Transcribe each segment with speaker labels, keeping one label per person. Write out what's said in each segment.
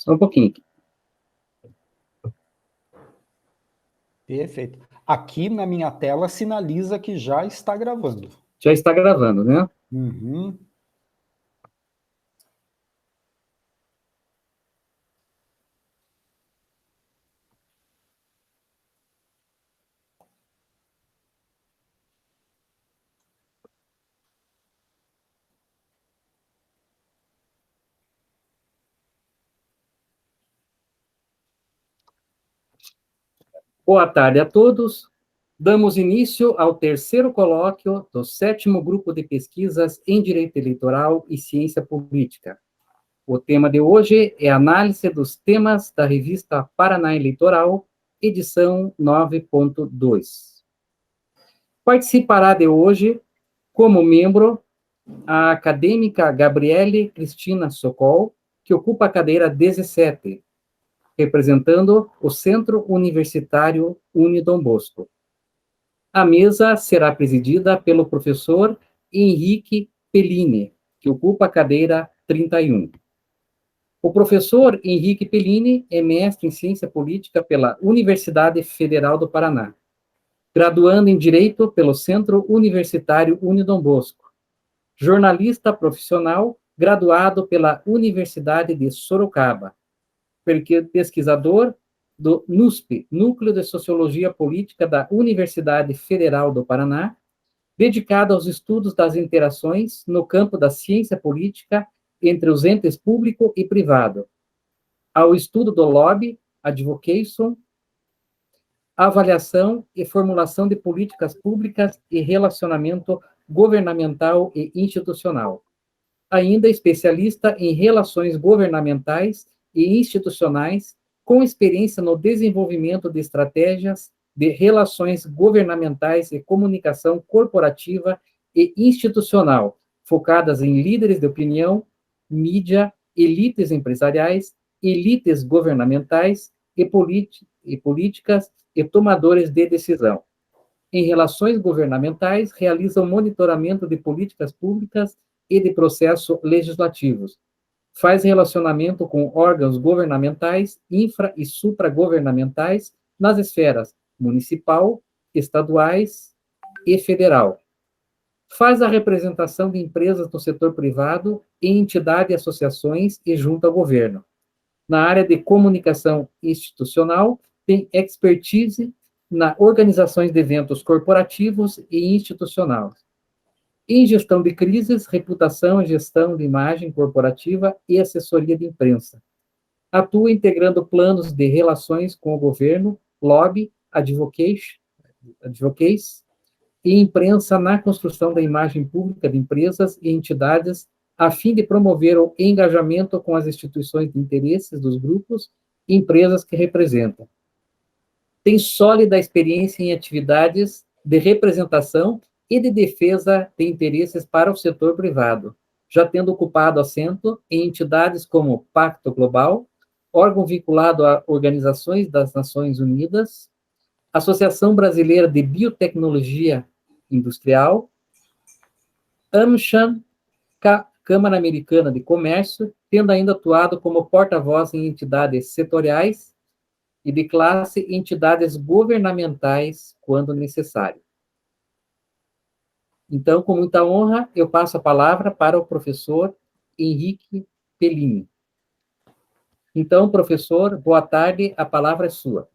Speaker 1: Só um pouquinho aqui.
Speaker 2: Perfeito. Aqui na minha tela sinaliza que já está gravando.
Speaker 1: Já está gravando, né?
Speaker 2: Uhum.
Speaker 1: Boa tarde a todos. Damos início ao terceiro colóquio do 7º Grupo de Pesquisas em Direito Eleitoral e Ciência Política. O tema de hoje é análise dos temas da revista Paraná Eleitoral, edição 9.2. Participará de hoje, como membro, a acadêmica Gabriele Cristina Sokol, que ocupa a cadeira 17, representando o Centro Universitário Unidom Bosco. A mesa será presidida pelo professor Henrique Pellini, que ocupa a cadeira 31. O professor Henrique Pellini é mestre em Ciência Política pela Universidade Federal do Paraná, graduando em Direito pelo Centro Universitário Unidom Bosco, jornalista profissional, graduado pela Universidade de Sorocaba, pesquisador do NUSP, Núcleo de Sociologia Política da Universidade Federal do Paraná, dedicado aos estudos das interações no campo da ciência política entre os entes público e privado, ao estudo do lobby, advocation, avaliação e formulação de políticas públicas e relacionamento governamental e institucional. Ainda especialista em relações governamentais e institucionais, com experiência no desenvolvimento de estratégias de relações governamentais e comunicação corporativa e institucional, focadas em líderes de opinião, mídia, elites empresariais, elites governamentais e políticas e tomadores de decisão. Em relações governamentais, realiza o monitoramento de políticas públicas e de processos legislativos. Faz relacionamento com órgãos governamentais, infra- e supragovernamentais nas esferas municipal, estaduais e federal. Faz a representação de empresas do setor privado em entidades e associações e junto ao governo. Na área de comunicação institucional, tem expertise na organizações de eventos corporativos e institucionais. Em gestão de crises, reputação e gestão de imagem corporativa e assessoria de imprensa. Atua integrando planos de relações com o governo, lobby, advocacy e imprensa na construção da imagem pública de empresas e entidades, a fim de promover o engajamento com as instituições de interesses dos grupos e empresas que representam. Tem sólida experiência em atividades de representação e de defesa de interesses para o setor privado, já tendo ocupado assento em entidades como Pacto Global, órgão vinculado a organizações das Nações Unidas, Associação Brasileira de Biotecnologia Industrial, AmCham, Câmara Americana de Comércio, tendo ainda atuado como porta-voz em entidades setoriais e de classe em entidades governamentais, quando necessário. Então, com muita honra, eu passo a palavra para o professor Henrique Pellini. Então, professor, boa tarde, a palavra é sua.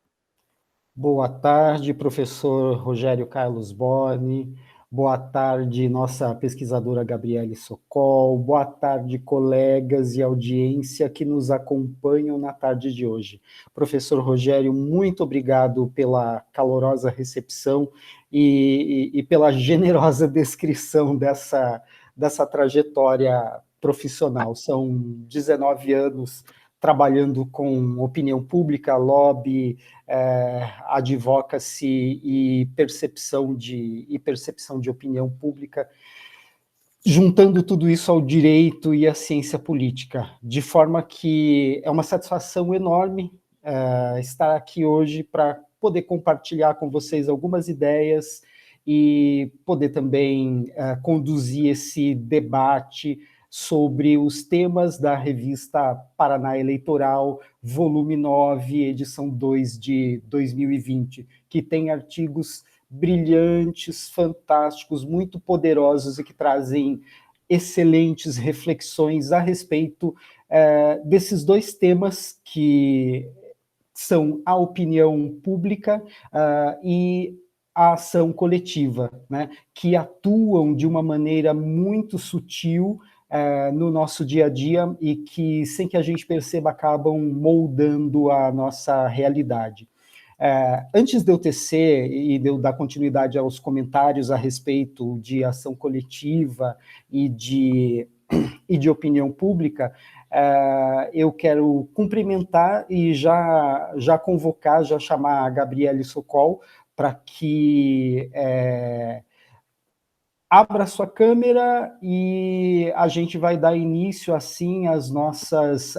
Speaker 2: Boa tarde, professor Rogério Carlos Borni. Boa tarde, nossa pesquisadora Gabriele Sokol. Boa tarde, colegas e audiência que nos acompanham na tarde de hoje. Professor Rogério, muito obrigado pela calorosa recepção e pela generosa descrição dessa trajetória profissional. São 19 anos trabalhando com opinião pública, lobby, advocacy e percepção de opinião pública, juntando tudo isso ao direito e à ciência política, de forma que é uma satisfação enorme estar aqui hoje para poder compartilhar com vocês algumas ideias e poder também conduzir esse debate sobre os temas da revista Paraná Eleitoral, volume 9, edição 2 de 2020, que tem artigos brilhantes, fantásticos, muito poderosos e que trazem excelentes reflexões a respeito desses dois temas que são a opinião pública e a ação coletiva, né, que atuam de uma maneira muito sutil no nosso dia a dia e que, sem que a gente perceba, acabam moldando a nossa realidade. Antes de eu tecer e de eu dar continuidade aos comentários a respeito de ação coletiva e de opinião pública, eu quero cumprimentar e já convocar, já chamar a Gabriele Sokol para que abra sua câmera e a gente vai dar início, assim, às nossas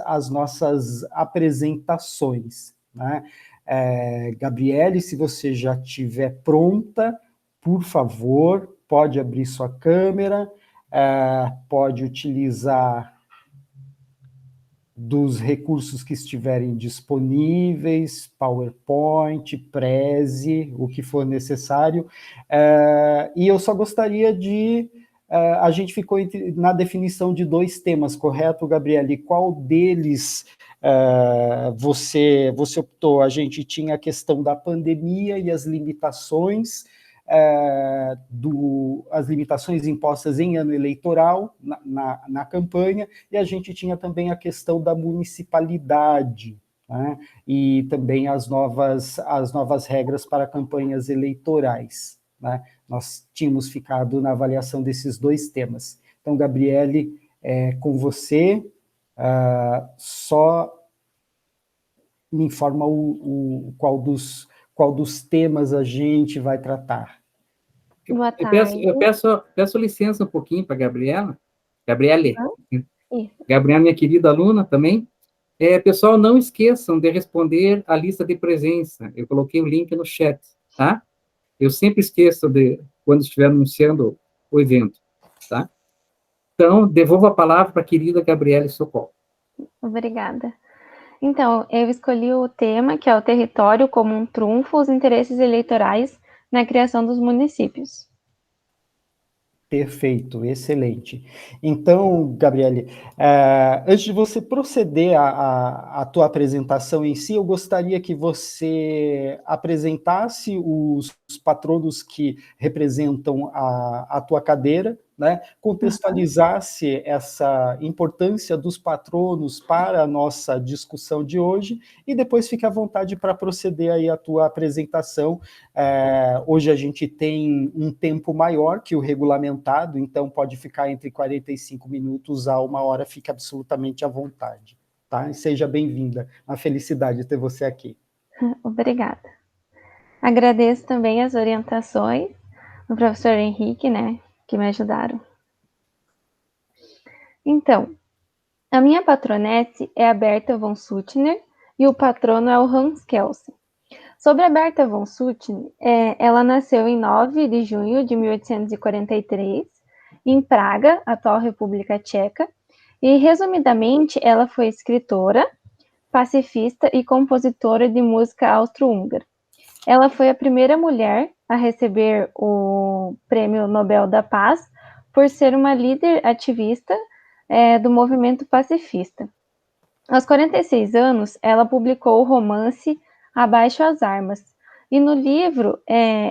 Speaker 2: apresentações, né? Gabriele, se você já estiver pronta, por favor, pode abrir sua câmera, pode utilizar dos recursos que estiverem disponíveis, PowerPoint, Prezi, o que for necessário. E eu só gostaria de... a gente ficou na definição de dois temas, correto, Gabriele? Qual deles você optou? A gente tinha a questão da pandemia e as limitações, as limitações impostas em ano eleitoral, na campanha, e a gente tinha também a questão da municipalidade, né? E também as novas regras para campanhas eleitorais, né? Nós tínhamos ficado na avaliação desses dois temas. Então, Gabriele, com você, só me informa qual dos temas a gente vai tratar.
Speaker 3: Boa tarde.
Speaker 1: Eu peço licença um pouquinho para a Gabriela. Gabriele.
Speaker 3: Isso.
Speaker 1: Gabriela, minha querida aluna também. Pessoal, não esqueçam de responder a lista de presença. Eu coloquei o link no chat, tá? Eu sempre esqueço quando estiver anunciando o evento, tá? Então, devolvo a palavra para a querida Gabriele Sokol.
Speaker 3: Obrigada. Então, eu escolhi o tema, que é o território como um trunfo, os interesses eleitorais na criação dos municípios.
Speaker 2: Perfeito, excelente. Então, Gabriele, antes de você proceder à tua apresentação em si, eu gostaria que você apresentasse os patronos que representam a tua cadeira, né? Contextualizasse essa importância dos patronos para a nossa discussão de hoje e depois fique à vontade para proceder aí à tua apresentação. Hoje a gente tem um tempo maior que o regulamentado, então pode ficar entre 45 minutos a 1 hora, fique absolutamente à vontade, tá? E seja bem-vinda, uma felicidade ter você aqui.
Speaker 3: Obrigada. Agradeço também as orientações do professor Henrique, né, que me ajudaram. Então, a minha patronete é a Berta von Suttner e o patrono é o Hans Kelsen. Sobre a Berta von Suttner, ela nasceu em 9 de junho de 1843, em Praga, atual República Tcheca, e, resumidamente, ela foi escritora, pacifista e compositora de música austro-húngara. Ela foi a primeira mulher a receber o Prêmio Nobel da Paz por ser uma líder ativista do movimento pacifista. Aos 46 anos, ela publicou o romance Abaixo as Armas, e no livro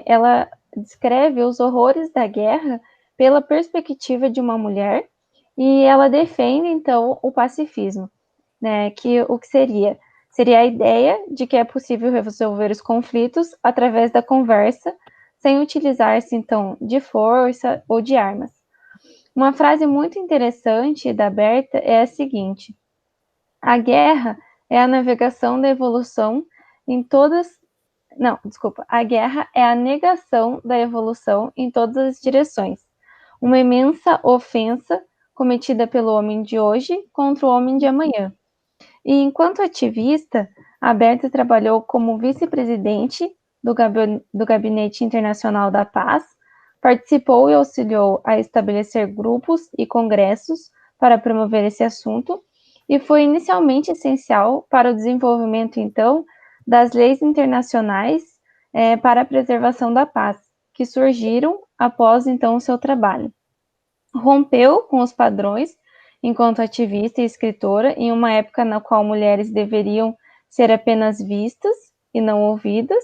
Speaker 3: ela descreve os horrores da guerra pela perspectiva de uma mulher, e ela defende, então, o pacifismo, né, o que seria a ideia de que é possível resolver os conflitos através da conversa, sem utilizar-se, então, de força ou de armas. Uma frase muito interessante da Berta é a seguinte: a guerra é a navegação da evolução em todas... Não, desculpa. A guerra é a negação da evolução em todas as direções. Uma imensa ofensa cometida pelo homem de hoje contra o homem de amanhã. E enquanto ativista, a Berta trabalhou como vice-presidente do Gabinete Internacional da Paz, participou e auxiliou a estabelecer grupos e congressos para promover esse assunto e foi inicialmente essencial para o desenvolvimento, então, das leis internacionais para a preservação da paz, que surgiram após, então, o seu trabalho. Rompeu com os padrões enquanto ativista e escritora, em uma época na qual mulheres deveriam ser apenas vistas e não ouvidas,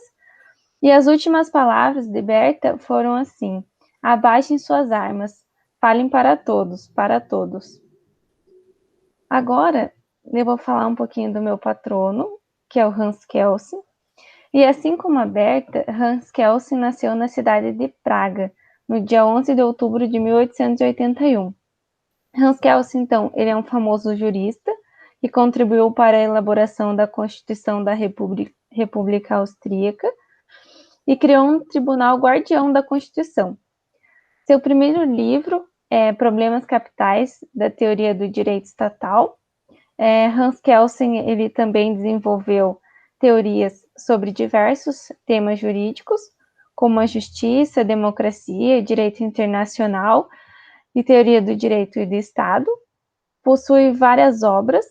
Speaker 3: e as últimas palavras de Berta foram assim: abaixem suas armas, falem para todos, para todos. Agora, eu vou falar um pouquinho do meu patrono, que é o Hans Kelsen. E assim como a Berta, Hans Kelsen nasceu na cidade de Praga, no dia 11 de outubro de 1881. Hans Kelsen, então, ele é um famoso jurista que contribuiu para a elaboração da Constituição da República Austríaca e criou um tribunal guardião da Constituição. Seu primeiro livro é Problemas Capitais da Teoria do Direito Estatal. Hans Kelsen, ele também desenvolveu teorias sobre diversos temas jurídicos, como a justiça, democracia, direito internacional e teoria do direito e do Estado. Possui várias obras,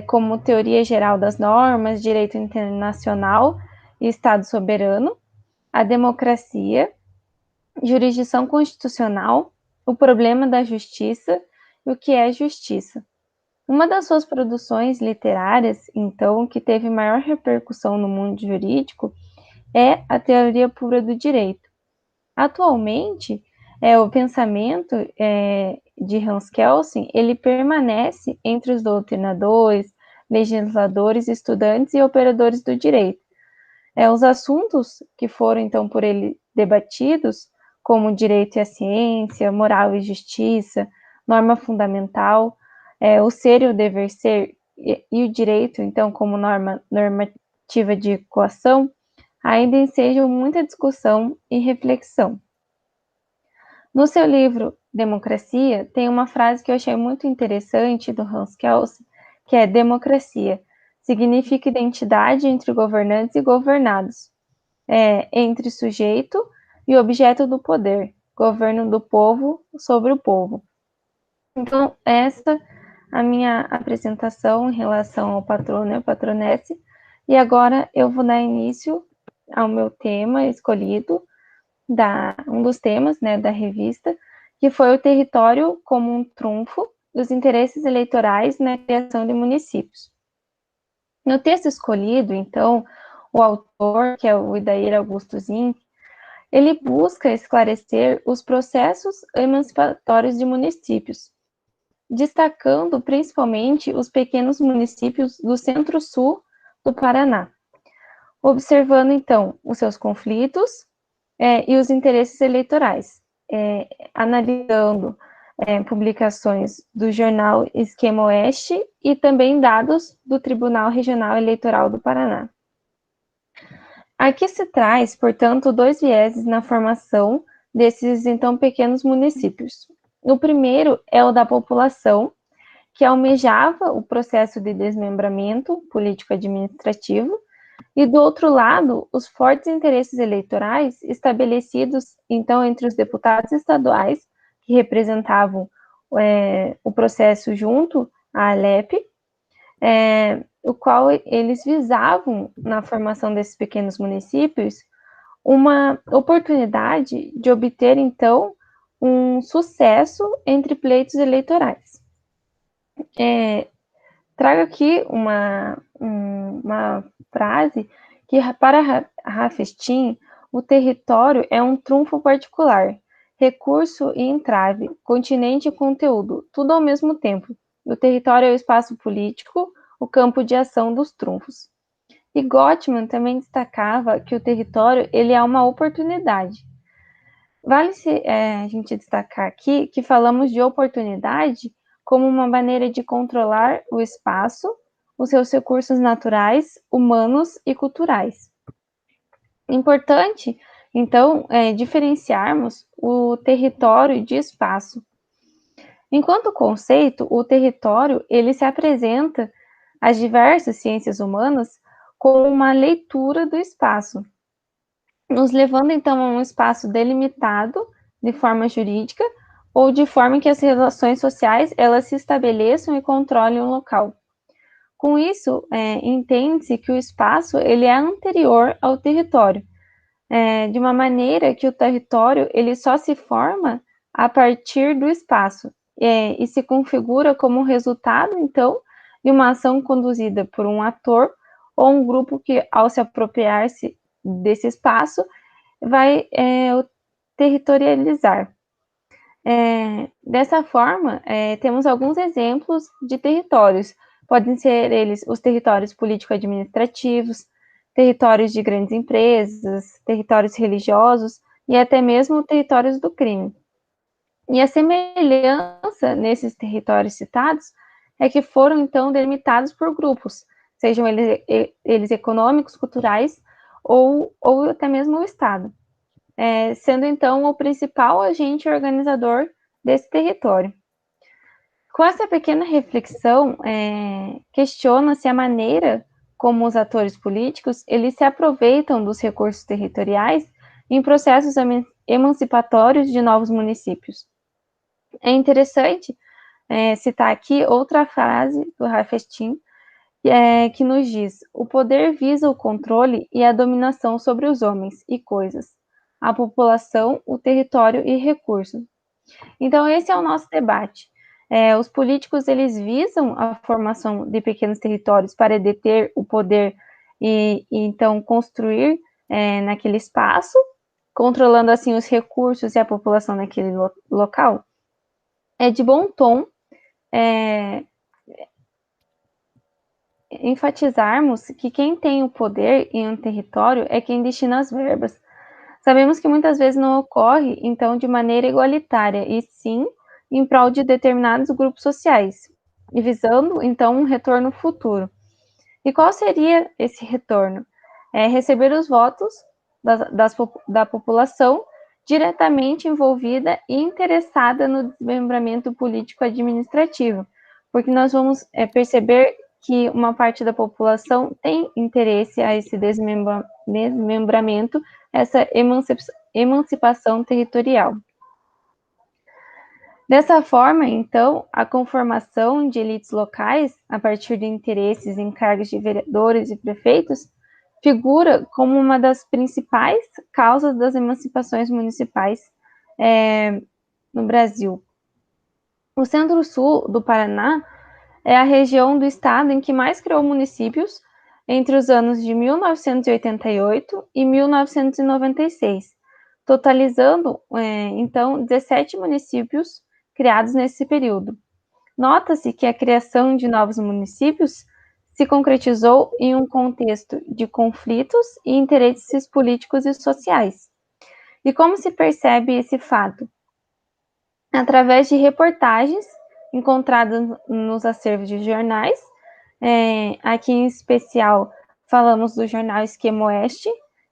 Speaker 3: como Teoria Geral das Normas, Direito Internacional e Estado Soberano, a democracia, jurisdição constitucional, o problema da justiça e o que é justiça. Uma das suas produções literárias, então, que teve maior repercussão no mundo jurídico, é a Teoria Pura do Direito. Atualmente, o pensamento de Hans Kelsen, ele permanece entre os doutrinadores, legisladores, estudantes e operadores do direito. Os assuntos que foram, então, por ele debatidos, como direito e a ciência, moral e justiça, norma fundamental, o ser e o dever ser e o direito, então, como normativa de coação, ainda ensejam muita discussão e reflexão. No seu livro Democracia, tem uma frase que eu achei muito interessante do Hans Kelsen, que é: democracia significa identidade entre governantes e governados, entre sujeito e objeto do poder, governo do povo sobre o povo. Então, essa a minha apresentação em relação ao patrono e a patronesse, e agora eu vou dar início ao meu tema escolhido, um dos temas, né, da revista, que foi o território como um trunfo dos interesses eleitorais na criação de municípios. No texto escolhido, então, o autor, que é o Idair Augusto Zink, ele busca esclarecer os processos emancipatórios de municípios, destacando principalmente os pequenos municípios do centro-sul do Paraná, observando, então, os seus conflitos e os interesses eleitorais, analisando publicações do jornal Esquema Oeste e também dados do Tribunal Regional Eleitoral do Paraná. Aqui se traz, portanto, dois vieses na formação desses, então, pequenos municípios. O primeiro é o da população, que almejava o processo de desmembramento político-administrativo, e, do outro lado, os fortes interesses eleitorais estabelecidos, então, entre os deputados estaduais, que representavam o processo junto à Alep, o qual eles visavam, na formação desses pequenos municípios, uma oportunidade de obter, então, um sucesso entre pleitos eleitorais. Trago aqui uma frase que, para Rafestin, o território é um trunfo particular, recurso e entrave, continente e conteúdo, tudo ao mesmo tempo. O território é o espaço político, o campo de ação dos trunfos. E Gottman também destacava que o território ele é uma oportunidade. Vale-se a gente destacar aqui que falamos de oportunidade como uma maneira de controlar o espaço, os seus recursos naturais, humanos e culturais. Importante, então, diferenciarmos o território de espaço. Enquanto conceito, o território ele se apresenta às diversas ciências humanas como uma leitura do espaço, nos levando, então, a um espaço delimitado de forma jurídica ou de forma que as relações sociais elas se estabeleçam e controlem o local. Com isso, entende-se que o espaço ele é anterior ao território, de uma maneira que o território ele só se forma a partir do espaço e se configura como resultado, então, de uma ação conduzida por um ator ou um grupo que, ao se apropriar-se desse espaço, vai o territorializar. Dessa forma, temos alguns exemplos de territórios. Podem ser eles os territórios político-administrativos, territórios de grandes empresas, territórios religiosos e até mesmo territórios do crime. E a semelhança nesses territórios citados é que foram, então, delimitados por grupos, sejam eles econômicos, culturais ou até mesmo o Estado, sendo, então, o principal agente organizador desse território. Com essa pequena reflexão, questiona-se a maneira como os atores políticos eles se aproveitam dos recursos territoriais em processos emancipatórios de novos municípios. É interessante citar aqui outra frase do Ralph Epstein, que nos diz: o poder visa o controle e a dominação sobre os homens e coisas, a população, o território e recursos. Então, esse é o nosso debate. Os políticos, eles visam a formação de pequenos territórios para deter o poder e então, construir naquele espaço, controlando, assim, os recursos e a população naquele local. É de bom tom enfatizarmos que quem tem o poder em um território é quem destina as verbas. Sabemos que muitas vezes não ocorre, então, de maneira igualitária, e sim em prol de determinados grupos sociais, e visando, então, um retorno futuro. E qual seria esse retorno? Receber os votos da população diretamente envolvida e interessada no desmembramento político-administrativo, porque nós vamos perceber que uma parte da população tem interesse a esse desmembramento, essa emancipação territorial. Dessa forma, então, a conformação de elites locais, a partir de interesses em cargos de vereadores e prefeitos, figura como uma das principais causas das emancipações municipais no Brasil. O centro-sul do Paraná é a região do estado em que mais criou municípios entre os anos de 1988 e 1996, totalizando, então, 17 municípios criados nesse período. Nota-se que a criação de novos municípios se concretizou em um contexto de conflitos e interesses políticos e sociais. E como se percebe esse fato? Através de reportagens encontradas nos acervos de jornais, aqui em especial falamos do jornal Esquema Oeste,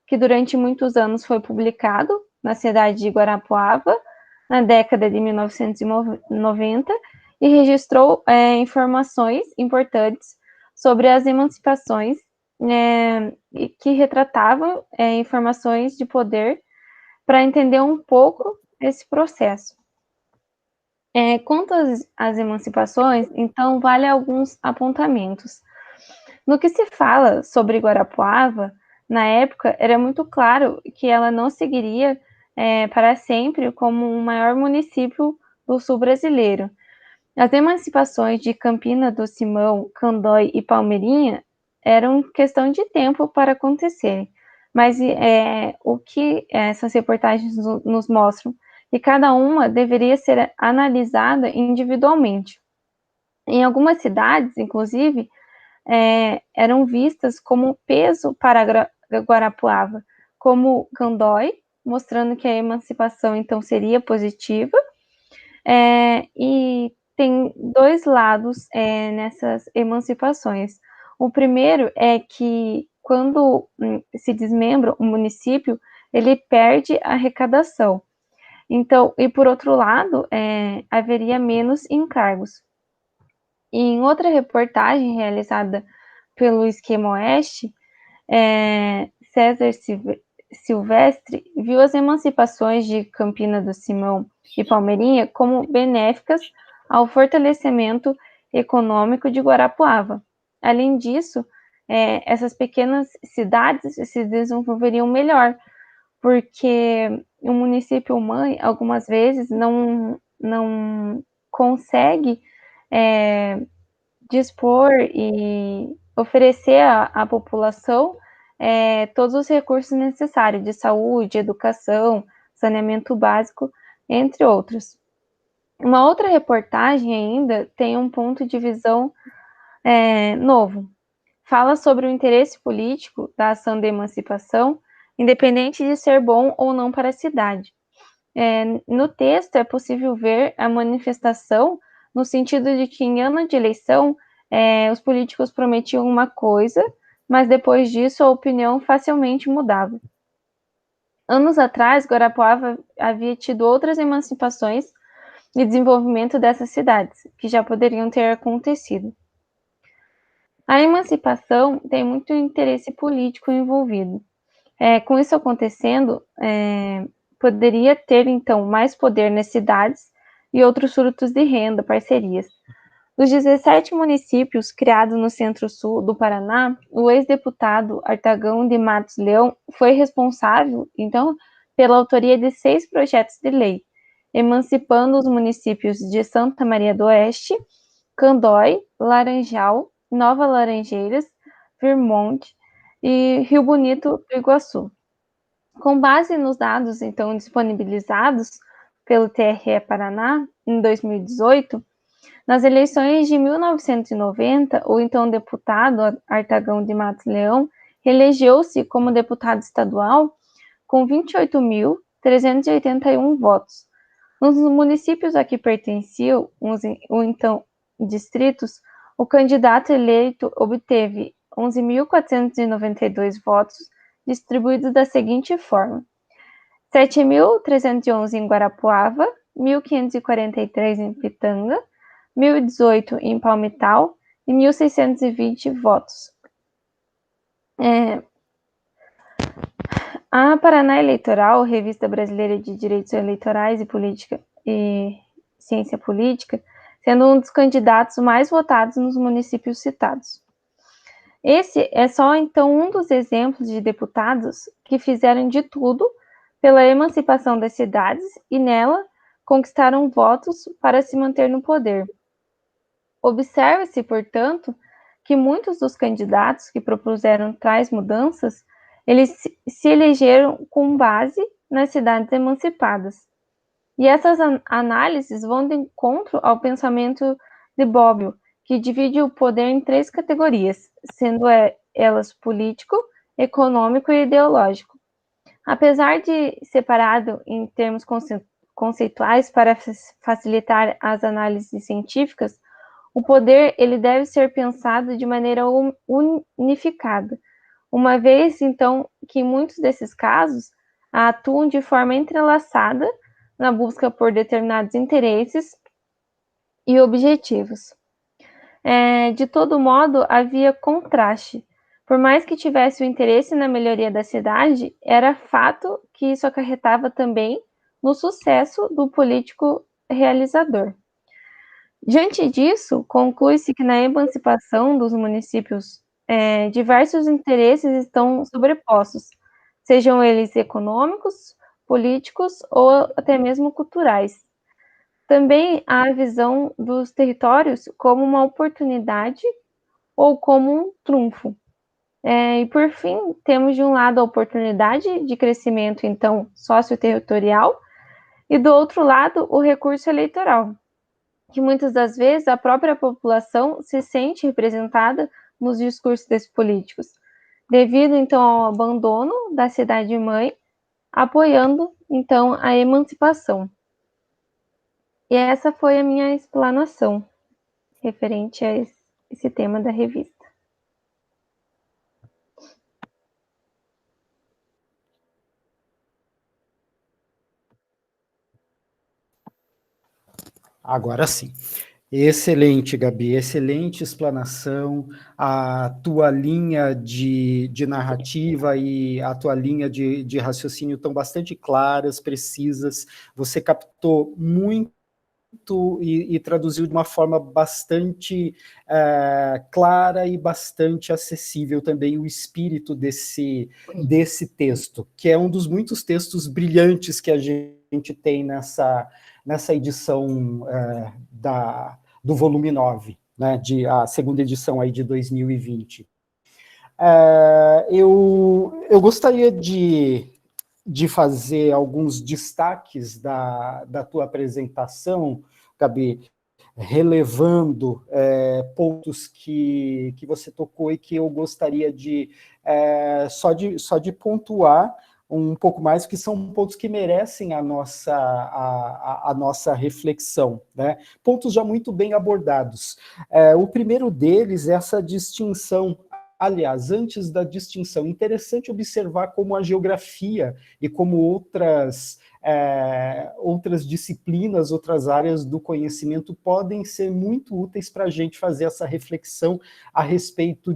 Speaker 3: que durante muitos anos foi publicado na cidade de Guarapuava, na década de 1990, e registrou informações importantes sobre as emancipações, que retratavam informações de poder para entender um pouco esse processo. Quanto às emancipações, então, vale alguns apontamentos. No que se fala sobre Guarapuava, na época, era muito claro que ela não seguiria para sempre como o maior município do sul brasileiro. As emancipações de Campina do Simão, Candói e Palmeirinha eram questão de tempo para acontecerem, mas o que essas reportagens nos mostram e cada uma deveria ser analisada individualmente. Em algumas cidades, inclusive, eram vistas como peso para Guarapuava, como Candói, mostrando que a emancipação, então, seria positiva, e tem dois lados nessas emancipações. O primeiro é que, quando se desmembra um município, ele perde a arrecadação. Então, e por outro lado, haveria menos encargos. E em outra reportagem realizada pelo Esquema Oeste, César Silvestre viu as emancipações de Campina do Simão e Palmeirinha como benéficas ao fortalecimento econômico de Guarapuava. Além disso, essas pequenas cidades se desenvolveriam melhor, porque o município mãe, algumas vezes, não consegue dispor e oferecer à população todos os recursos necessários de saúde, educação, saneamento básico, entre outros. Uma outra reportagem ainda tem um ponto de visão novo. Fala sobre o interesse político da ação de emancipação, independente de ser bom ou não para a cidade. No texto é possível ver a manifestação no sentido de que em ano de eleição os políticos prometiam uma coisa, mas depois disso a opinião facilmente mudava. Anos atrás, Guarapuava havia tido outras emancipações e desenvolvimento dessas cidades, que já poderiam ter acontecido. A emancipação tem muito interesse político envolvido. Com isso acontecendo, poderia ter, então, mais poder nas cidades e outros frutos de renda, parcerias. Dos 17 municípios criados no centro-sul do Paraná, o ex-deputado Artagão de Matos Leão foi responsável, então, pela autoria de 6 projetos de lei, emancipando os municípios de Santa Maria do Oeste, Candói, Laranjal, Nova Laranjeiras, Vermonte e Rio Bonito do Iguaçu. Com base nos dados, então, disponibilizados pelo TRE Paraná, em 2018, nas eleições de 1990, o então deputado Artagão de Matos Leão reelegeu-se como deputado estadual com 28.381 votos. Nos municípios a que pertenciam os então distritos, o candidato eleito obteve 11.492 votos, distribuídos da seguinte forma: 7.311 em Guarapuava, 1.543 em Pitanga, 1.018 em Palmital e 1.620 votos. A Paraná Eleitoral, Revista Brasileira de Direitos Eleitorais e Política e Ciência Política, sendo um dos candidatos mais votados nos municípios citados. Esse é só, então, um dos exemplos de deputados que fizeram de tudo pela emancipação das cidades e, nela, conquistaram votos para se manter no poder. Observa-se, portanto, que muitos dos candidatos que propuseram tais mudanças, eles se elegeram com base nas cidades emancipadas. E essas análises vão de encontro ao pensamento de Bobbio, que divide o poder em 3 categorias, sendo elas político, econômico e ideológico. Apesar de separado em termos conceituais para facilitar as análises científicas, o poder ele deve ser pensado de maneira unificada, uma vez, então, que muitos desses casos atuam de forma entrelaçada na busca por determinados interesses e objetivos. De todo modo, havia contraste. Por mais que tivesse o interesse na melhoria da cidade, era fato que isso acarretava também no sucesso do político realizador. Diante disso, conclui-se que na emancipação dos municípios, diversos interesses estão sobrepostos, sejam eles econômicos, políticos ou até mesmo culturais. Também há a visão dos territórios como uma oportunidade ou como um trunfo. E por fim, temos de um lado a oportunidade de crescimento, então, socioterritorial, e do outro lado o recurso eleitoral, que muitas das vezes a própria população se sente representada nos discursos desses políticos, devido então ao abandono da cidade-mãe, apoiando então a emancipação. E essa foi a minha explanação referente a esse tema da revista.
Speaker 2: Agora sim. Excelente, Gabi, excelente explanação. A tua linha de narrativa e a tua linha de raciocínio estão bastante claras, precisas. Você captou muito e traduziu de uma forma bastante clara e bastante acessível também o espírito desse texto, que é um dos muitos textos brilhantes que a gente tem nessa edição do volume 9, né, a segunda edição aí de 2020. Eu gostaria de fazer alguns destaques da tua apresentação, Gabi, relevando pontos que você tocou e que eu gostaria só de pontuar um pouco mais, que são pontos que merecem a nossa reflexão, né? Pontos já muito bem abordados. O primeiro deles é essa distinção. Aliás, antes da distinção, interessante observar como a geografia e como outras disciplinas, outras áreas do conhecimento podem ser muito úteis para a gente fazer essa reflexão a respeito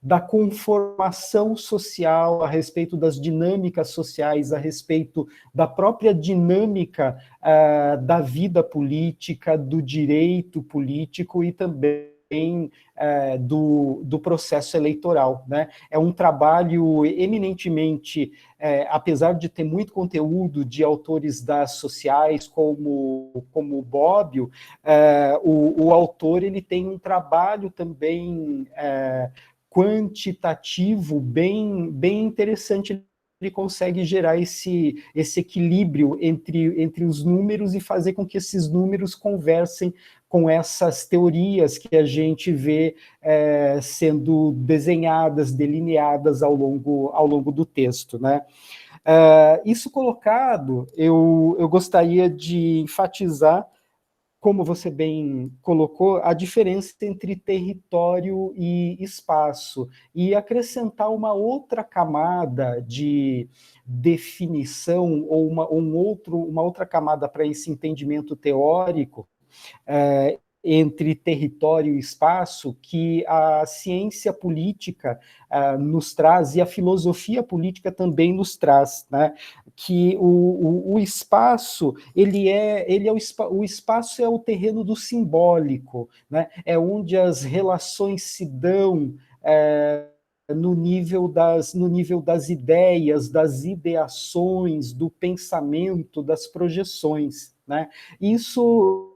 Speaker 2: da conformação social, a respeito das dinâmicas sociais, a respeito da própria dinâmica da vida política, do direito político e também do processo eleitoral, né? É um trabalho eminentemente, apesar de ter muito conteúdo de autores das sociais, como o Bobbio, o autor ele tem um trabalho também quantitativo bem interessante. Ele consegue gerar esse equilíbrio entre os números e fazer com que esses números conversem com essas teorias que a gente vê sendo desenhadas, delineadas ao longo do texto, né? Isso colocado, eu gostaria de enfatizar, como você bem colocou, a diferença entre território e espaço, e acrescentar uma outra camada de definição, ou uma outra camada para esse entendimento teórico, entre território e espaço, que a ciência política nos traz, e a filosofia política também nos traz, né? Que o espaço, o espaço é o terreno do simbólico, né? É onde as relações se dão no nível das ideias, das ideações, do pensamento, das projeções, né? Isso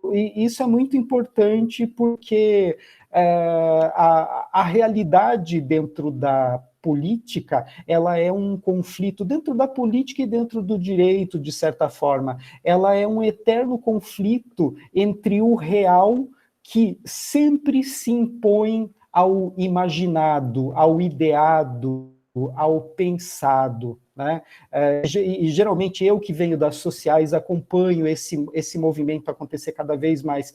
Speaker 2: é muito importante porque a realidade dentro da política, ela é um conflito dentro da política e dentro do direito, de certa forma. Ela é um eterno conflito entre o real, que sempre se impõe ao imaginado, ao ideado, ao pensado, né? E geralmente eu que venho das sociais acompanho esse movimento acontecer cada vez mais.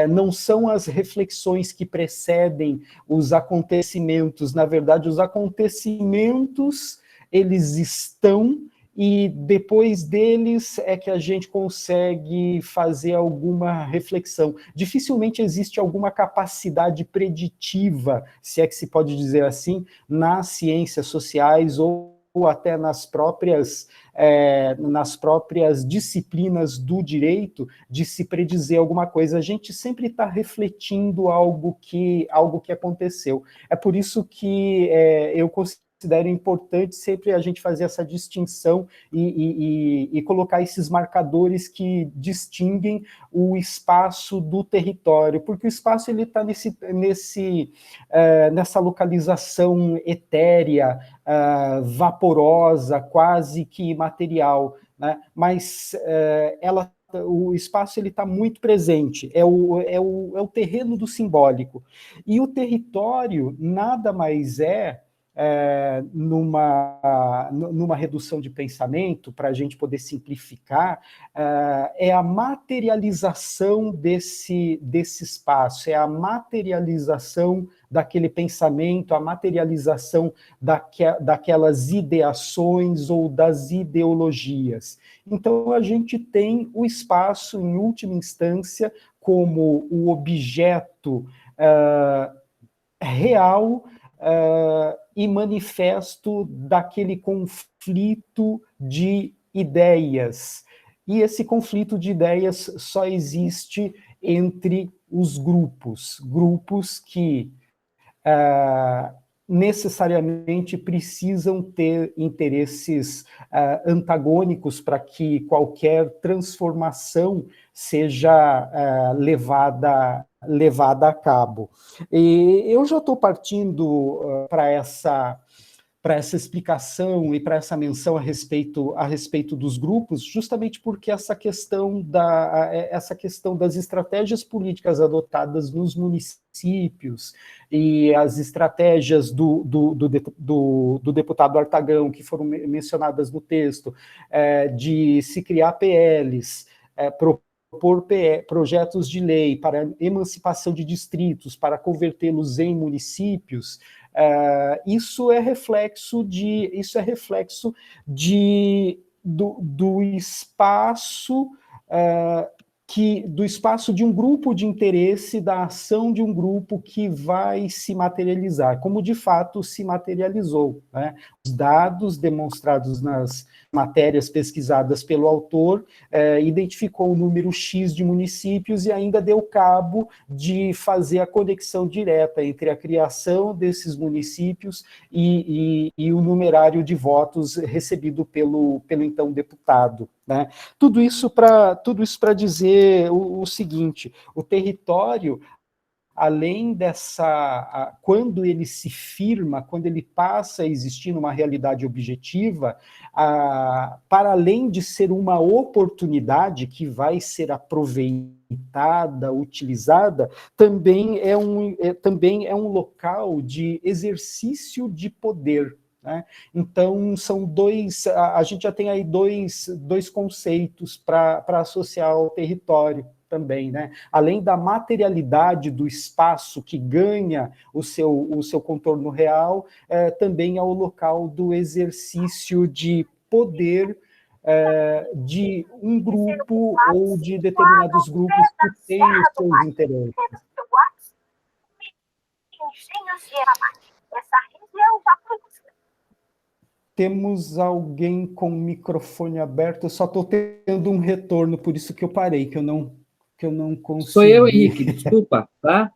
Speaker 2: Não são as reflexões que precedem os acontecimentos, na verdade os acontecimentos eles estão, e depois deles é que a gente consegue fazer alguma reflexão. Dificilmente existe alguma capacidade preditiva, se é que se pode dizer assim, nas ciências sociais ou até nas próprias disciplinas do direito, de se predizer alguma coisa. A gente sempre está refletindo algo que aconteceu. É por isso que eu considero importante sempre a gente fazer essa distinção e colocar esses marcadores que distinguem o espaço do território, porque o espaço ele está nessa localização etérea, vaporosa, quase que imaterial, né? Mas o espaço está muito presente, é o terreno do simbólico. E o território nada mais numa redução de pensamento, para a gente poder simplificar, é a materialização desse espaço, é a materialização daquele pensamento, a materialização daquelas ideações ou das ideologias. Então, a gente tem o espaço, em última instância, como o objeto real e manifesto daquele conflito de ideias. E esse conflito de ideias só existe entre os grupos que necessariamente precisam ter interesses antagônicos para que qualquer transformação seja levada a cabo. E eu já estou partindo para essa explicação e para essa menção a respeito dos grupos, justamente porque essa questão das estratégias políticas adotadas nos municípios e as estratégias do deputado Artagão, que foram mencionadas no texto, de se criar PLs, propor projetos de lei para emancipação de distritos, para convertê-los em municípios, isso é reflexo do espaço do espaço de um grupo de interesse, da ação de um grupo que vai se materializar, como de fato se materializou, né? Os dados demonstrados nas matérias pesquisadas pelo autor identificou o número X de municípios e ainda deu cabo de fazer a conexão direta entre a criação desses municípios e o numerário de votos recebido pelo então deputado, né? Tudo isso para dizer o seguinte: o território, além quando ele se firma, quando ele passa a existir numa realidade objetiva, para além de ser uma oportunidade que vai ser aproveitada, utilizada, também é um local de exercício de poder, né? Então, a gente já tem aí dois conceitos para associar ao território também, né? Além da materialidade do espaço que ganha o seu contorno real, também é o local do exercício de poder de um grupo ou de determinados grupos que têm os seus interesses. Temos alguém com o microfone aberto, eu só estou tendo um retorno, por isso que eu parei, que eu não consegui.
Speaker 1: Sou eu, Henrique, desculpa, tá?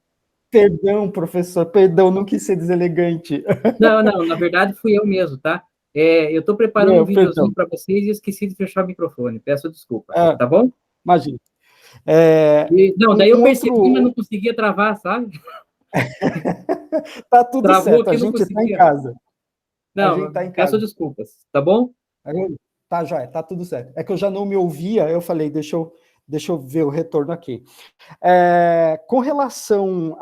Speaker 2: Perdão, professor, perdão, não quis ser deselegante.
Speaker 1: Não, na verdade fui eu mesmo, tá? Eu estou preparando um videozinho para vocês e esqueci de fechar o microfone, peço desculpa, tá bom?
Speaker 2: Imagina.
Speaker 1: Daí eu percebi, mas não conseguia travar, sabe?
Speaker 2: Tá tudo
Speaker 1: Travou
Speaker 2: certo,
Speaker 1: aqui,
Speaker 2: a
Speaker 1: não
Speaker 2: gente está em
Speaker 1: conseguia.
Speaker 2: casa.
Speaker 1: Não, peço desculpas, tá bom?
Speaker 2: Tá, joia, tá tudo certo. É que eu já não me ouvia, eu falei, deixa eu ver o retorno aqui. Com relação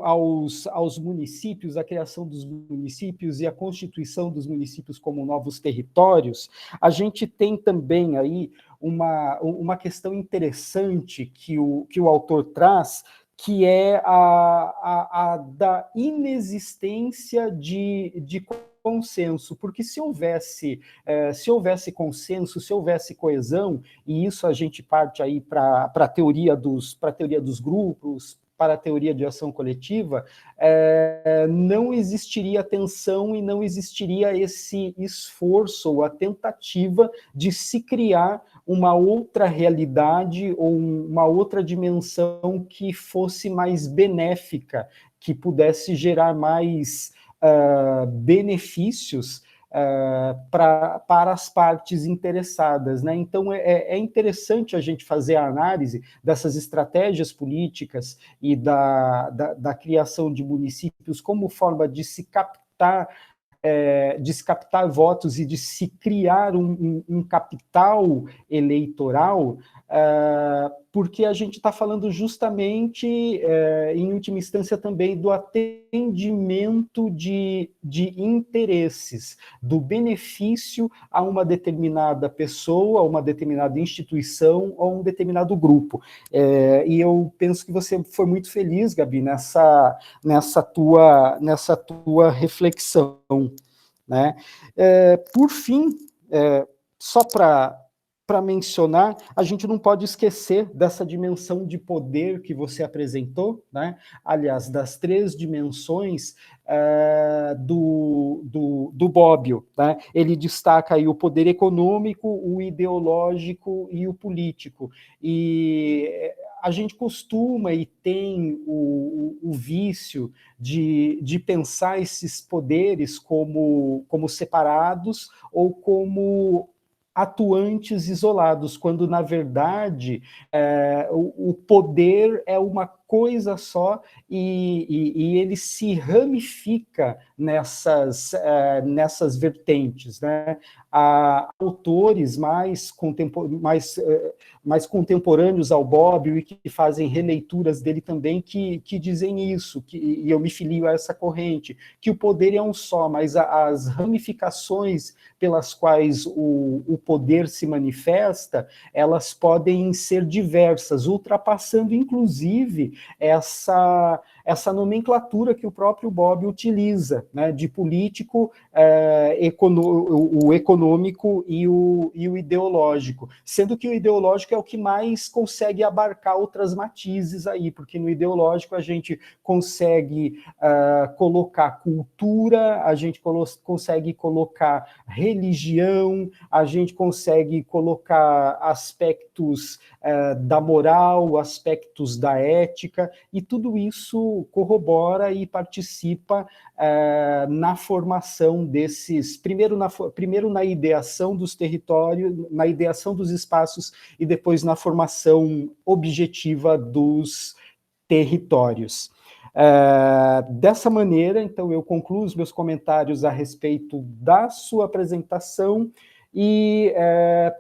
Speaker 2: aos municípios, a criação dos municípios e a constituição dos municípios como novos territórios, a gente tem também aí uma questão interessante que o autor traz, que é a da inexistência de consenso, porque se houvesse consenso, se houvesse coesão, e isso a gente parte aí para a teoria dos grupos, para a teoria de ação coletiva, não existiria tensão e não existiria esse esforço ou a tentativa de se criar uma outra realidade ou uma outra dimensão que fosse mais benéfica, que pudesse gerar mais benefícios para as partes interessadas, né? Então, é interessante a gente fazer a análise dessas estratégias políticas e da criação de municípios como forma de se captar votos e de se criar um capital eleitoral, porque a gente está falando justamente, em última instância, também do atendimento de interesses, do benefício a uma determinada pessoa, a uma determinada instituição ou a um determinado grupo. E eu penso que você foi muito feliz, Gabi, nessa tua reflexão, né? Por fim, só para para mencionar, a gente não pode esquecer dessa dimensão de poder que você apresentou, né? Aliás, das 3 dimensões do Bobbio, né? Ele destaca aí o poder econômico, o ideológico e o político. E a gente costuma e tem o vício de pensar esses poderes como separados ou como atuantes isolados, quando, na verdade, o poder é uma coisa só e ele se ramifica nessas vertentes, né? Há autores mais contemporâneos ao Bobbio e que fazem releituras dele também que dizem isso, e eu me filio a essa corrente, que o poder é um só, mas as ramificações pelas quais o poder se manifesta, elas podem ser diversas, ultrapassando, inclusive, essa nomenclatura que o próprio Bobbio utiliza, né, de político, o econômico e o ideológico, sendo que o ideológico é o que mais consegue abarcar outras matizes aí, porque no ideológico a gente consegue colocar cultura, a gente consegue colocar religião, a gente consegue colocar aspectos da moral, aspectos da ética, e tudo isso corrobora e participa na formação desses, primeiro na ideação dos territórios, na ideação dos espaços, e depois na formação objetiva dos territórios. Dessa maneira, então, eu concluo os meus comentários a respeito da sua apresentação e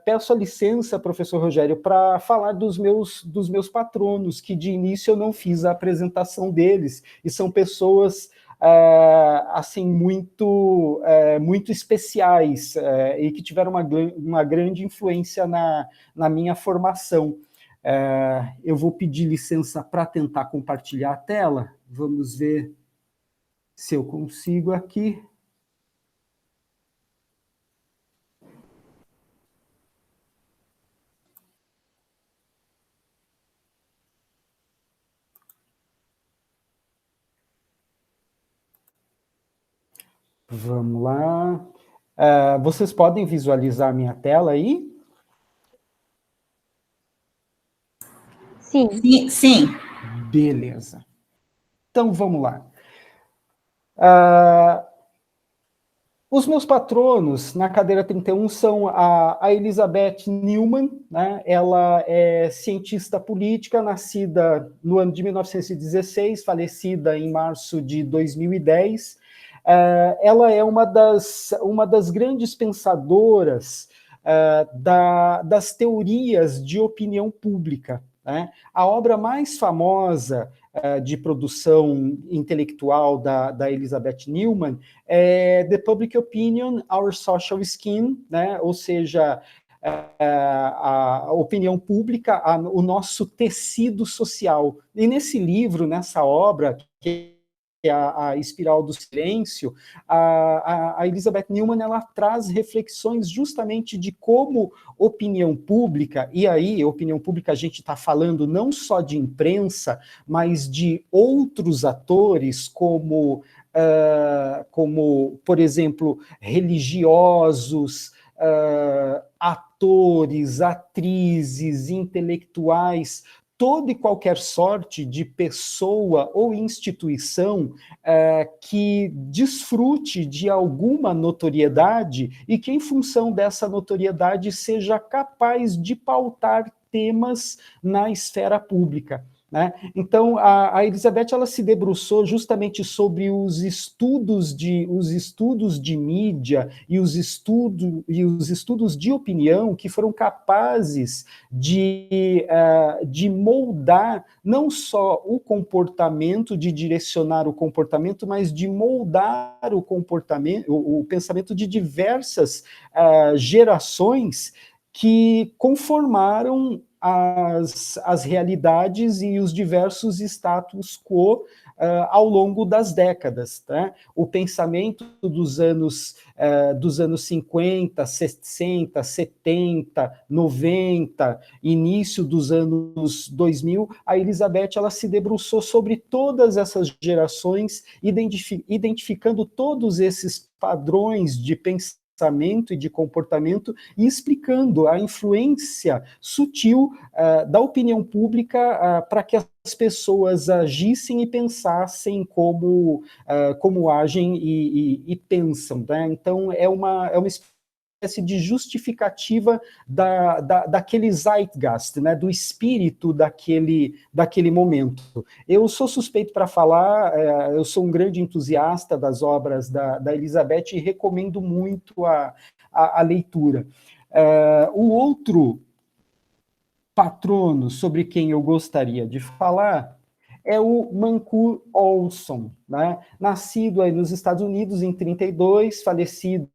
Speaker 2: peço a licença, professor Rogério, para falar dos meus patronos, que de início eu não fiz a apresentação deles, e são pessoas assim, muito especiais e que tiveram uma grande influência na minha formação. Eu vou pedir licença para tentar compartilhar a tela. Vamos ver se eu consigo aqui. Vamos lá. Vocês podem visualizar a minha tela aí?
Speaker 3: Sim.
Speaker 4: Sim, sim.
Speaker 2: Beleza. Então, vamos lá. Os meus patronos na cadeira 31 são a Elizabeth Neumann, né? Ela é cientista política, nascida no ano de 1916, falecida em março de 2010. Ela é uma das grandes pensadoras das teorias de opinião pública, né? A obra mais famosa de produção intelectual da Elizabeth Neumann é The Public Opinion, Our Social Skin, né? Ou seja, a opinião pública, o nosso tecido social. E nesse livro, nessa obra, que é a Espiral do Silêncio, a Elizabeth Neumann, ela traz reflexões justamente de como opinião pública, e aí opinião pública a gente está falando não só de imprensa, mas de outros atores como, por exemplo, religiosos, atores, atrizes, intelectuais, toda e qualquer sorte de pessoa ou instituição que desfrute de alguma notoriedade e que, em função dessa notoriedade, seja capaz de pautar temas na esfera pública, né? Então, a Elizabeth, ela se debruçou justamente sobre os estudos de mídia e os estudos de opinião que foram capazes de moldar não só o comportamento, de direcionar o comportamento, mas de moldar o comportamento, o pensamento de diversas gerações que conformaram as realidades e os diversos status quo ao longo das décadas. Tá? O pensamento dos anos 50, 60, 70, 90, início dos anos 2000, a Elizabeth ela se debruçou sobre todas essas gerações, identificando todos esses padrões de pensamento e de comportamento e explicando a influência sutil da opinião pública para que as pessoas agissem e pensassem como agem e pensam. Né? Então, é uma espécie de justificativa daquele zeitgeist, né, do espírito daquele momento. Eu sou suspeito para falar, eu sou um grande entusiasta das obras da Elizabeth e recomendo muito a leitura. O outro patrono sobre quem eu gostaria de falar é o Mancur Olson, né? Nascido aí nos Estados Unidos em 32, falecido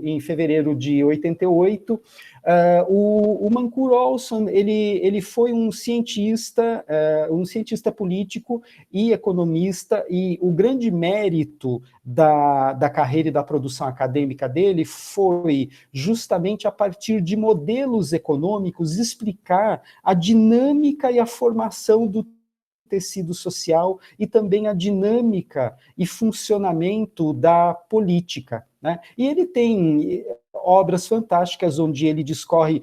Speaker 2: em fevereiro de 88. O Mancur Olson ele foi um cientista político e economista, e o grande mérito da carreira e da produção acadêmica dele foi justamente a partir de modelos econômicos explicar a dinâmica e a formação do tecido social e também a dinâmica e funcionamento da política. Né? E ele tem obras fantásticas onde ele discorre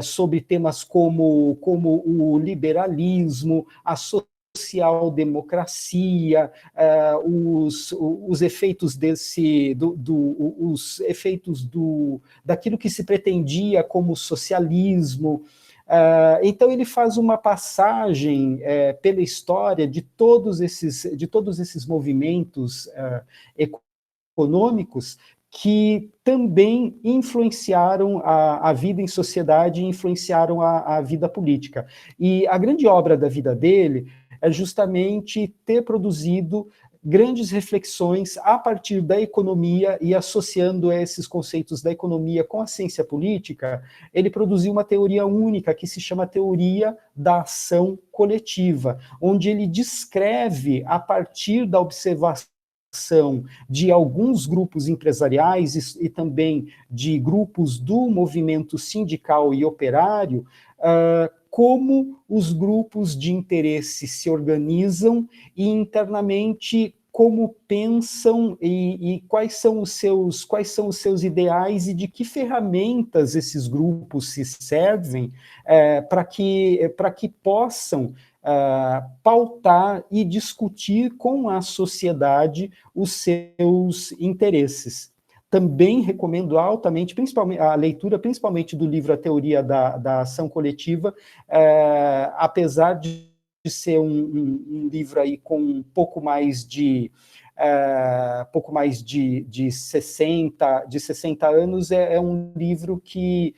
Speaker 2: sobre temas como o liberalismo, a social-democracia, os efeitos os efeitos daquilo que se pretendia como socialismo. Então ele faz uma passagem pela história de todos esses movimentos econômicos que também influenciaram a vida em sociedade e influenciaram a vida política. E a grande obra da vida dele é justamente ter produzido grandes reflexões a partir da economia e associando esses conceitos da economia com a ciência política. Ele produziu uma teoria única que se chama teoria da ação coletiva, onde ele descreve, a partir da observação de alguns grupos empresariais e também de grupos do movimento sindical e operário, como os grupos de interesse se organizam e internamente como pensam e quais são os seus ideais e de que ferramentas esses grupos se servem para que possam pautar e discutir com a sociedade os seus interesses. Também recomendo altamente, principalmente a leitura, principalmente do livro A Teoria da Ação Coletiva, apesar de ser um livro aí com um pouco mais de 60 anos, é um livro que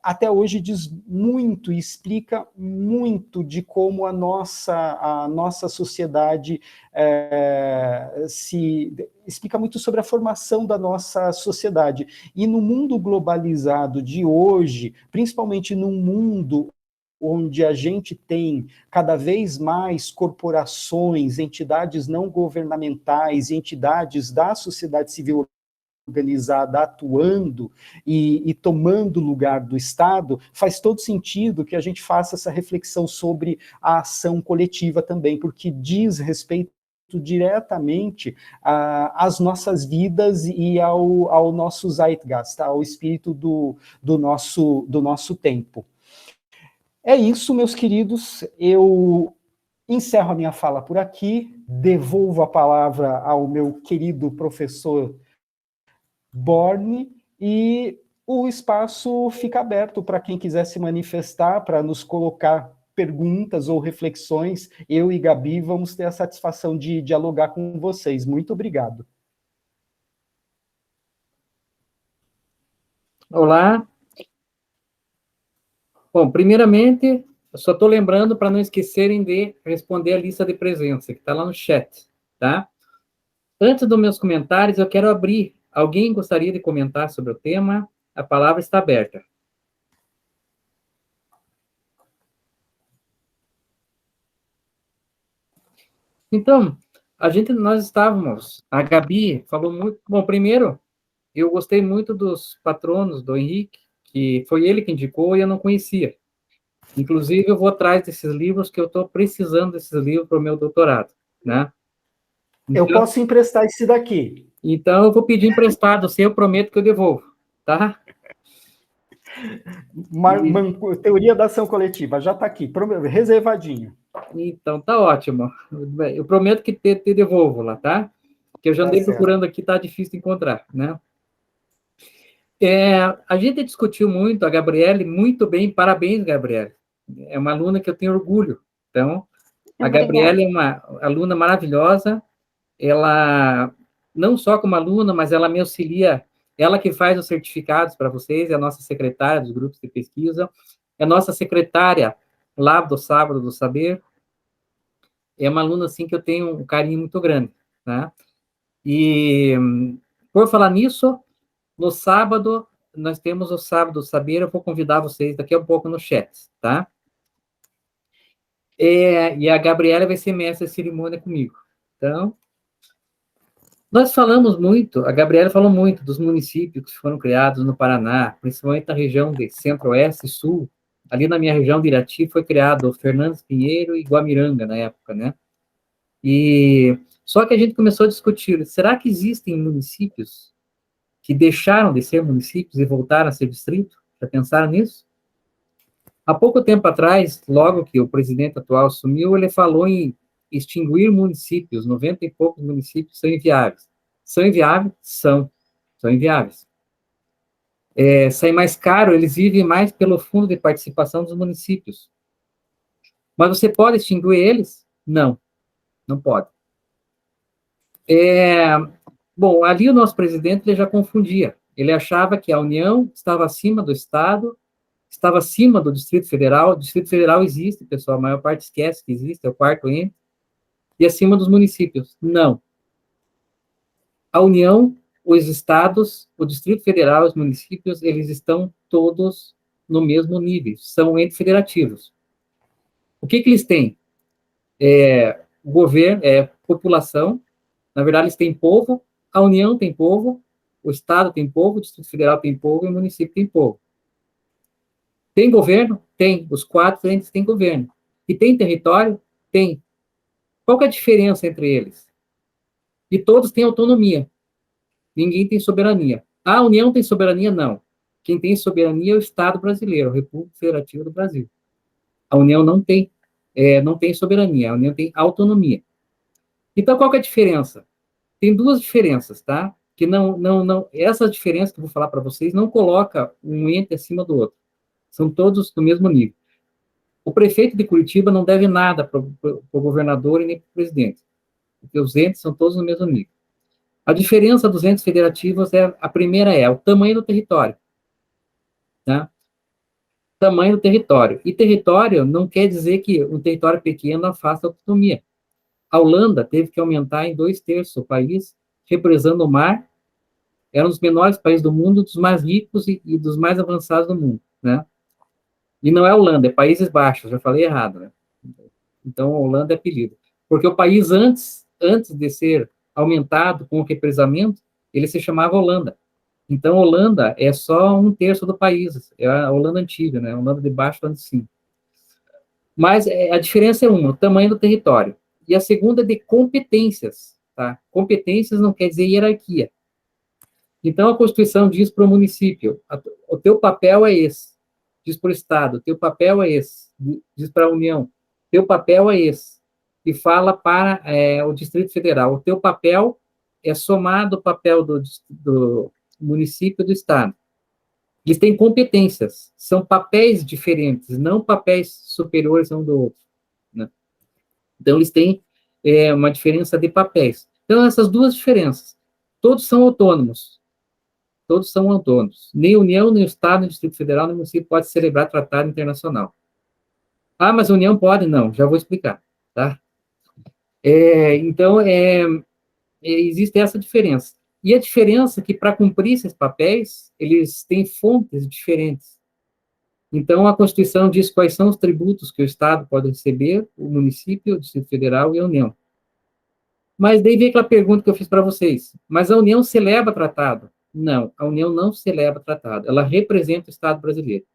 Speaker 2: até hoje diz muito e explica muito de como a nossa sociedade explica muito sobre a formação da nossa sociedade. E no mundo globalizado de hoje, principalmente num mundo onde a gente tem cada vez mais corporações, entidades não governamentais, entidades da sociedade civil organizada atuando e tomando lugar do Estado, faz todo sentido que a gente faça essa reflexão sobre a ação coletiva também, porque diz respeito diretamente às nossas vidas e ao nosso zeitgeist, ao espírito do nosso tempo. É isso, meus queridos, eu encerro a minha fala por aqui, devolvo a palavra ao meu querido professor Borne, e o espaço fica aberto para quem quiser se manifestar, para nos colocar perguntas ou reflexões. Eu e Gabi vamos ter a satisfação de dialogar com vocês. Muito obrigado.
Speaker 1: Olá. Bom, primeiramente, eu só estou lembrando para não esquecerem de responder a lista de presença, que está lá no chat, tá? Antes dos meus comentários, eu quero abrir. Alguém gostaria de comentar sobre o tema? A palavra está aberta. Então, nós estávamos, a Gabi falou muito, bom, primeiro, eu gostei muito dos patronos do Henrique, que foi ele que indicou e eu não conhecia. Inclusive, eu vou atrás desses livros, que eu estou precisando desses livros para o meu doutorado, né?
Speaker 2: Eu posso emprestar esse daqui.
Speaker 1: Então, eu vou pedir emprestado, se eu prometo que eu devolvo, tá?
Speaker 2: Teoria da ação coletiva, já está aqui, reservadinho.
Speaker 1: Então, tá ótimo. Eu prometo que te devolvo lá, tá? Que eu já andei procurando aqui, tá difícil de encontrar, né? A gente discutiu muito, a Gabriele, muito bem, parabéns, Gabriele. É uma aluna que eu tenho orgulho. Então, a Gabriele é uma aluna maravilhosa, ela, não só como aluna, mas ela me auxilia, ela que faz os certificados para vocês, é a nossa secretária dos grupos de pesquisa, é a nossa secretária lá do Sábado do Saber, é uma aluna, assim, que eu tenho um carinho muito grande, né? E, por falar nisso, no sábado, nós temos o Sábado do Saber, eu vou convidar vocês daqui a um pouco no chat, tá? E a Gabriela vai ser mestre de cerimônia comigo. Então, nós falamos muito, a Gabriela falou muito dos municípios que foram criados no Paraná, principalmente na região de Centro-Oeste e Sul. Ali na minha região de Irati foi criado Fernandes Pinheiro e Guamiranga na época, né? E só que a gente começou a discutir, será que existem municípios que deixaram de ser municípios e voltaram a ser distrito? Já pensaram nisso? Há pouco tempo atrás, logo que o presidente atual assumiu, ele falou em extinguir municípios, 90 e poucos municípios são inviáveis. São inviáveis? São inviáveis. Sai mais caro, eles vivem mais pelo fundo de participação dos municípios. Mas você pode extinguir eles? Não, não pode. Bom, ali o nosso presidente ele já confundia. Ele achava que a União estava acima do Estado, estava acima do Distrito Federal. O Distrito Federal existe, pessoal, a maior parte esquece que existe, é o quarto ente, e acima dos municípios. Não. A União, os estados, o Distrito Federal, os municípios, eles estão todos no mesmo nível, são entes federativos. O que eles têm? Governo, população, na verdade eles têm povo, a União tem povo, o Estado tem povo, o Distrito Federal tem povo e o município tem povo. Tem governo? Tem. Os 4 entes têm governo. E tem território? Tem. Qual que é a diferença entre eles? E todos têm autonomia. Ninguém tem soberania. A União tem soberania? Não. Quem tem soberania é o Estado brasileiro, a República Federativa do Brasil. A União não tem soberania, a União tem autonomia. Então, qual que é a diferença? Tem 2 diferenças, tá? Que essa diferença que eu vou falar para vocês não coloca um ente acima do outro. São todos do mesmo nível. O prefeito de Curitiba não deve nada para o governador e nem para o presidente, porque os entes são todos no mesmo nível. A diferença dos entes federativos a primeira é o tamanho do território. Tá? Tamanho do território. E território não quer dizer que um território pequeno afasta a autonomia. A Holanda teve que aumentar em 2/3 o país, represando o mar, era um dos menores países do mundo, dos mais ricos e dos mais avançados do mundo, né? E não é Holanda, é Países Baixos, já falei errado, né? Então, a Holanda é apelido. Porque o país, antes de ser aumentado com o represamento, ele se chamava Holanda. Então, Holanda é só 1/3 do país, é a Holanda antiga, né? A Holanda de baixo, Holanda de cima. Mas a diferença é o tamanho do território. E a segunda é de competências, tá? Competências não quer dizer hierarquia. Então, a Constituição diz para o município, o teu papel é esse. Diz para o Estado, o teu papel é esse. Diz para a União, teu papel é esse. E fala para o Distrito Federal, o teu papel é somado ao papel do município e do Estado. Eles têm competências, são papéis diferentes, não papéis superiores um do outro. Né? Então, eles têm uma diferença de papéis. Então, essas 2 diferenças. Todos são autônomos. Todos são autônomos. Nem a União, nem o Estado, nem o Distrito Federal, nem o município pode celebrar tratado internacional. Ah, mas a União pode? Não, já vou explicar. Tá? Então, existe essa diferença. E a diferença é que, para cumprir esses papéis, eles têm fontes diferentes. Então, a Constituição diz quais são os tributos que o Estado pode receber, o município, o Distrito Federal e a União. Mas daí vem aquela pergunta que eu fiz para vocês. Mas a União celebra tratado? Não, a União não celebra tratado. Ela representa o Estado brasileiro.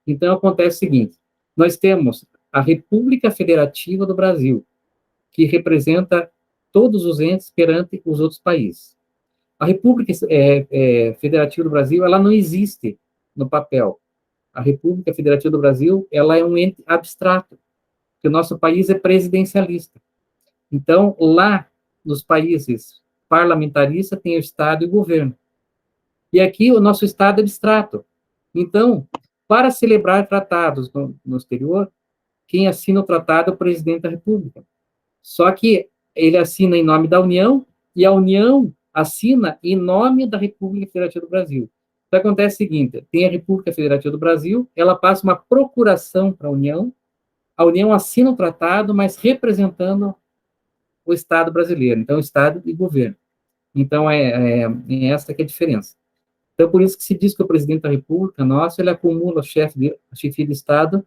Speaker 1: Então, acontece o seguinte, nós temos a República Federativa do Brasil, que representa todos os entes perante os outros países. A República Federativa do Brasil, ela não existe no papel. A República Federativa do Brasil, ela é um ente abstrato, porque o nosso país é presidencialista. Então, lá nos países parlamentaristas tem o Estado e o governo. E aqui o nosso Estado é abstrato. Então, para celebrar tratados no exterior, quem assina o tratado é o presidente da República. Só que ele assina em nome da União e a União assina em nome da República Federativa do Brasil. Então, acontece o seguinte, tem a República Federativa do Brasil, ela passa uma procuração para a União assina o tratado, mas representando o Estado brasileiro, então Estado e governo. Então, é essa que é a diferença. Então, por isso que se diz que o presidente da República, nosso, ele acumula a chefia de Estado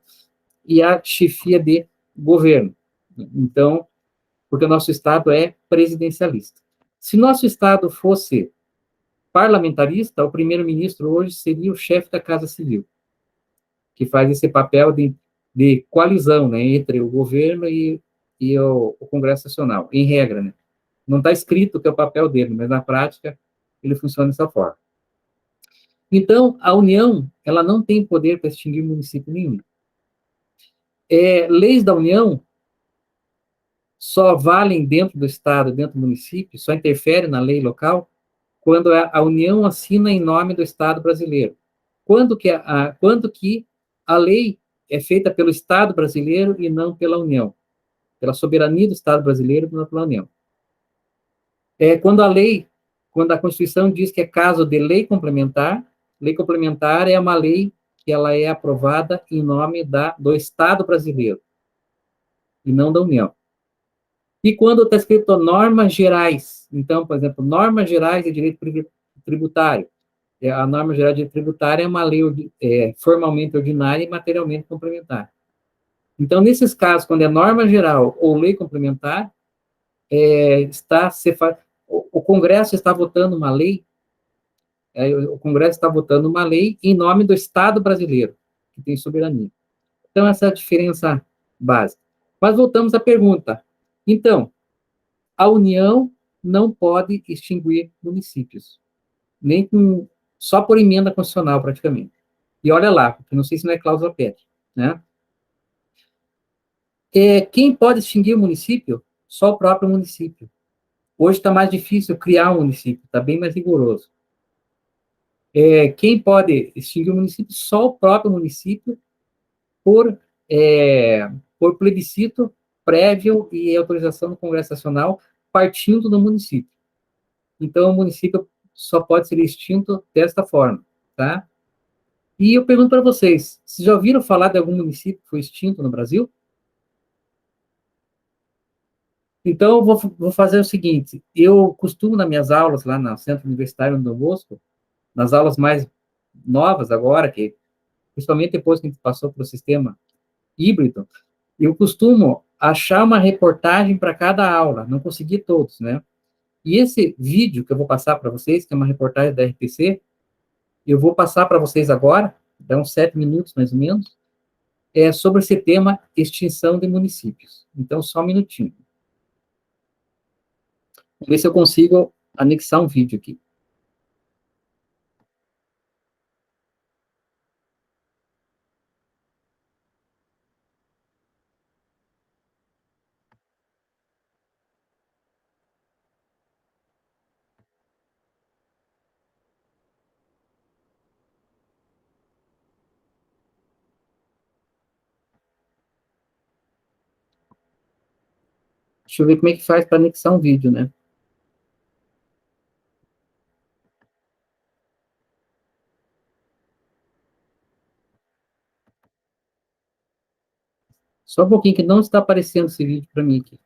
Speaker 1: e a chefia de governo. Então, porque o nosso Estado é presidencialista. Se nosso Estado fosse parlamentarista, o primeiro-ministro hoje seria o chefe da Casa Civil, que faz esse papel de coalizão, né, entre o governo e o Congresso Nacional, em regra, né. Não está escrito que é o papel dele, mas na prática ele funciona dessa forma. Então, a União, ela não tem poder para extinguir município nenhum. Leis da União só valem dentro do Estado, dentro do município, só interferem na lei local, quando a União assina em nome do Estado brasileiro. Quando que a lei é feita pelo Estado brasileiro e não pela União, pela soberania do Estado brasileiro e não pela União. Quando a Constituição diz que é caso de lei complementar é uma lei que ela é aprovada em nome do Estado brasileiro e não da União. E quando está escrito normas gerais, então, por exemplo, normas gerais de direito tributário, a norma geral de direito tributário é uma lei formalmente ordinária e materialmente complementar. Então, nesses casos, quando é norma geral ou lei complementar, o Congresso está votando uma lei, o Congresso está votando uma lei em nome do Estado brasileiro, que tem soberania. Então, essa é a diferença básica. Mas voltamos à pergunta. Então, a União não pode extinguir municípios, só por emenda constitucional, praticamente. E olha lá, porque não sei se não é cláusula PEC, né? Quem pode extinguir o município? Só o próprio município. Hoje está mais difícil criar um município, está bem mais rigoroso. Quem pode extinguir o município? Só o próprio município, por, por plebiscito prévio e autorização do Congresso Nacional, partindo do município. Então, o município só pode ser extinto desta forma, tá? E eu pergunto para vocês, vocês já ouviram falar de algum município que foi extinto no Brasil? Então, eu vou fazer o seguinte, eu costumo, nas minhas aulas, lá no Centro Universitário Dom Bosco, nas aulas mais novas agora, que principalmente depois que a gente passou para o sistema híbrido, eu costumo achar uma reportagem para cada aula, não consegui todos, né? E esse vídeo que eu vou passar para vocês, que é uma reportagem da RPC, eu vou passar para vocês agora, dá uns 7 minutos mais ou menos, sobre esse tema extinção de municípios. Então, só um minutinho. Vamos ver se eu consigo anexar um vídeo aqui. Deixa eu ver como é que faz para anexar um vídeo, né? Só um pouquinho que não está aparecendo esse vídeo para mim aqui.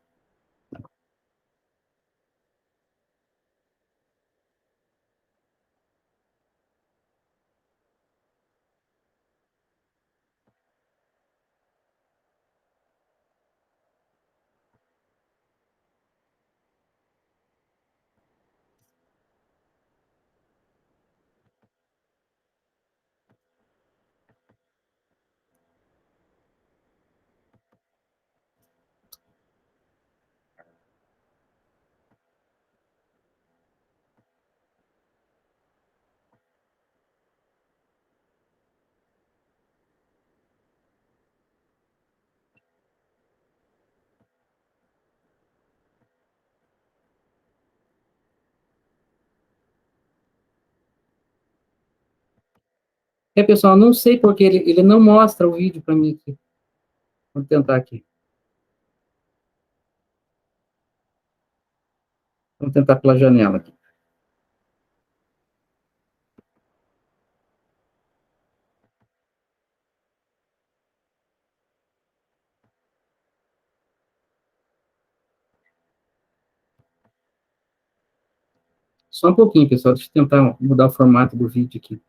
Speaker 1: Pessoal, não sei porque ele não mostra o vídeo para mim aqui. Vou tentar aqui. Vamos tentar pela janela aqui. Só um pouquinho, pessoal. Deixa eu tentar mudar o formato do vídeo aqui.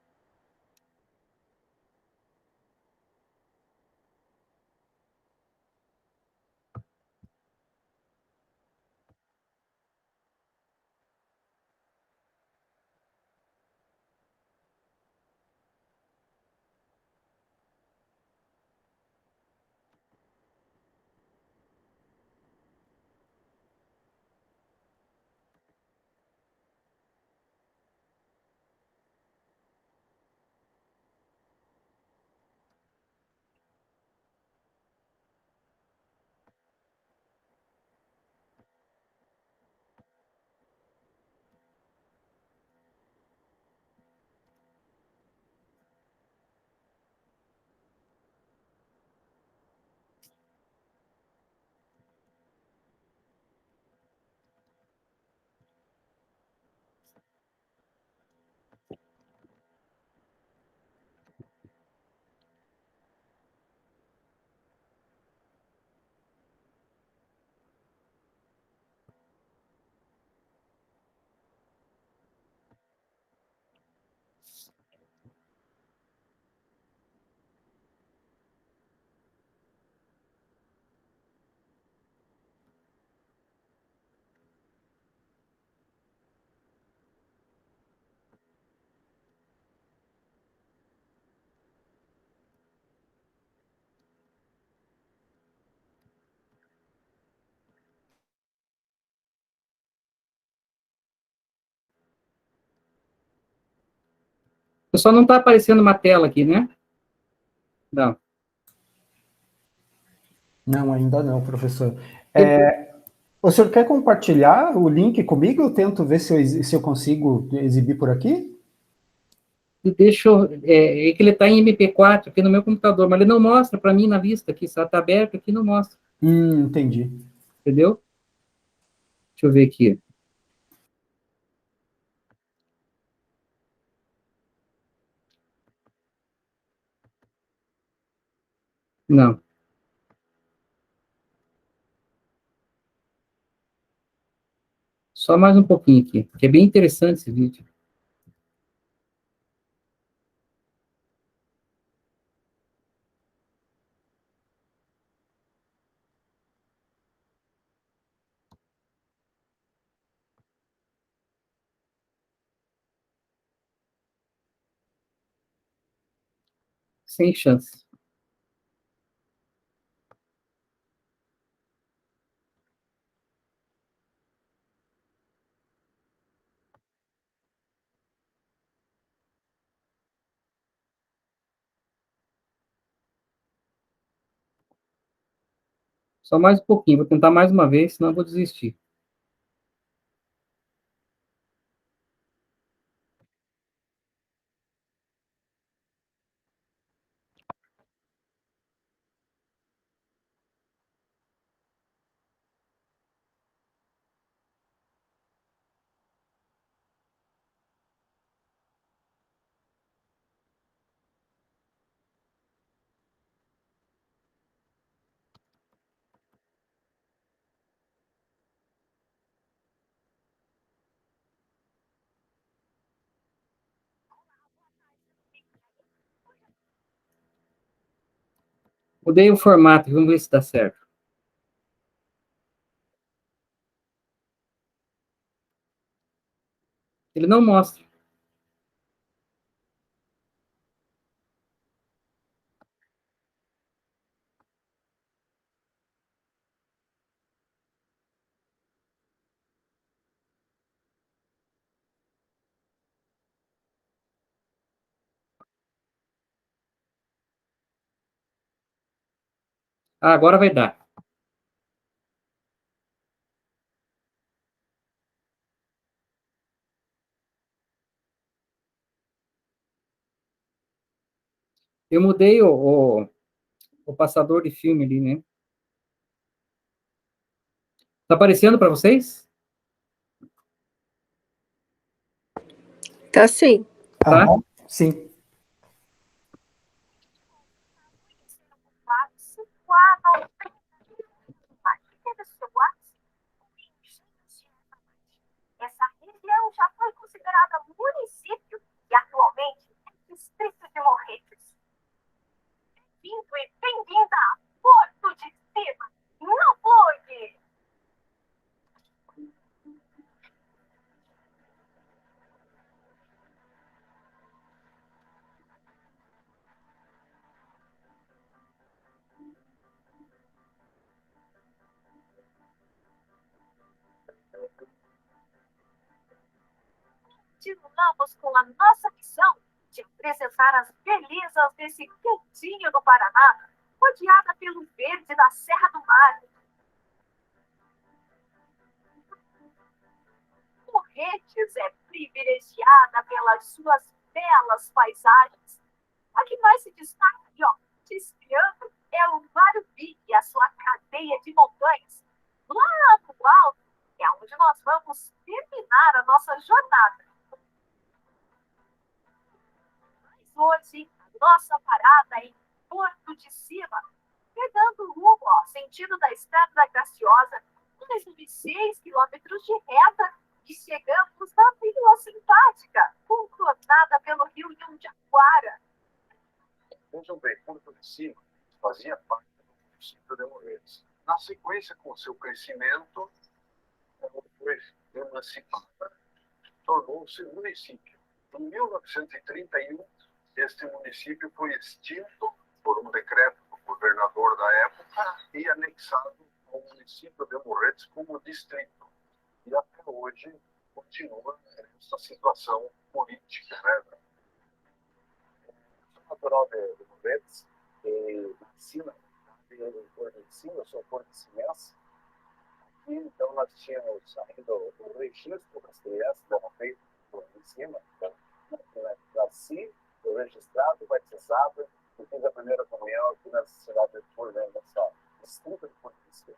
Speaker 1: Só não está aparecendo uma tela aqui, né? Não.
Speaker 2: Não, ainda não, professor. O senhor quer compartilhar o link comigo? Eu tento ver se eu consigo exibir por aqui.
Speaker 1: Deixa eu, que ele está em MP4 aqui no meu computador, mas ele não mostra para mim na vista aqui, está aberto aqui, não mostra.
Speaker 2: Entendi.
Speaker 1: Entendeu? Deixa eu ver aqui. Não. Só mais um pouquinho aqui, que é bem interessante esse vídeo. Sem chance. Só mais um pouquinho, vou tentar mais uma vez, senão eu vou desistir. Mudei o formato, vamos ver se dá certo. Ele não mostra. Ah, agora vai dar. Eu mudei o passador de filme ali, né? Tá aparecendo para vocês?
Speaker 4: Tá sim.
Speaker 1: Tá?
Speaker 2: Sim.
Speaker 5: Essa região já foi considerada município e atualmente é distrito de Morretes. Bem-vindo e bem-vinda a Porto de Cima. Não pode! Continuamos com a nossa missão de apresentar as belezas desse cantinho do Paraná, rodeada pelo verde da Serra do Mar. Morretes é privilegiada pelas suas belas paisagens. A que mais se destaca, aqui, ó, desfiando, é o Marubi e a sua cadeia de montanhas. Lá no alto é onde nós vamos terminar a nossa jornada. Hoje, a nossa parada é em Porto de Cima, pegando rumo ao sentido da Estrada Graciosa, mais de 6 quilômetros de reta, e chegamos na Vila Simpática, contornada pelo rio Jundiaquara.
Speaker 6: Vejam bem, Porto de Cima fazia parte do município de Morretes. Na sequência, com seu crescimento, ela foi emancipada, tornou-se município. Em 1931, este município foi extinto por um decreto do governador da época e anexado ao município de Morretes como distrito. E até hoje continua essa situação política, né? Sou natural de Morretes e nasci na cidade, eu sou porto-cimense. E então nós tínhamos ainda o registro das crianças, eram feitos em cima, nasci, fui registrado, batizado, e fiz a primeira comunhão aqui na cidade de Porto nessa distrito de Porto de Cima.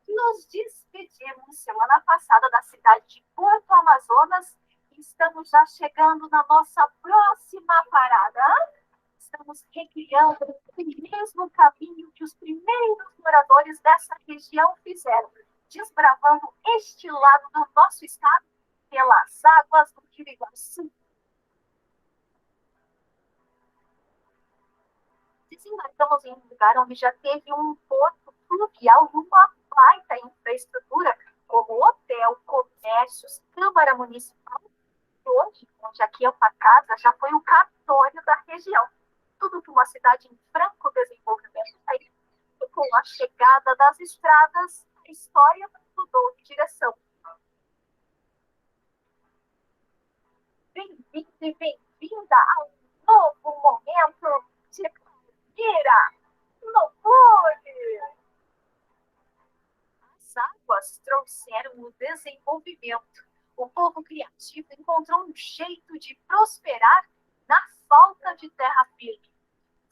Speaker 5: Nos despedimos semana passada da cidade de Porto Amazonas e estamos já chegando na nossa próxima parada. Estamos recriando o mesmo caminho que os primeiros moradores dessa região fizeram, desbravando este lado do nosso estado pelas águas do Rio Iguaçu. Desembarcamos em um lugar onde já teve um porto fluvial e uma baita infraestrutura, como hotel, comércios, Câmara Municipal. E hoje, onde aqui é uma casa, já foi o cartório da região. Tudo que uma cidade em franco desenvolvimento tem. E com a chegada das estradas, a história mudou de direção. Bem-vindo e bem-vinda a um novo momento de carreira no clube! As águas trouxeram o desenvolvimento. O povo criativo encontrou um jeito de prosperar na falta de terra firme.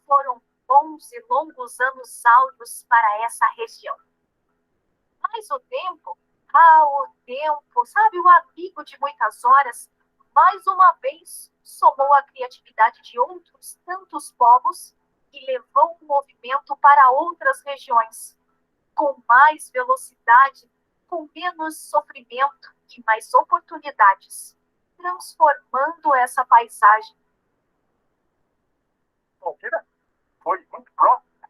Speaker 5: Foram bons e longos anos áureos para essa região. Mas o tempo, sabe, o amigo de muitas horas, mais uma vez somou a criatividade de outros tantos povos e levou o movimento para outras regiões, com mais velocidade, com menos sofrimento e mais oportunidades, transformando essa paisagem.
Speaker 6: Palmira foi muito próximo.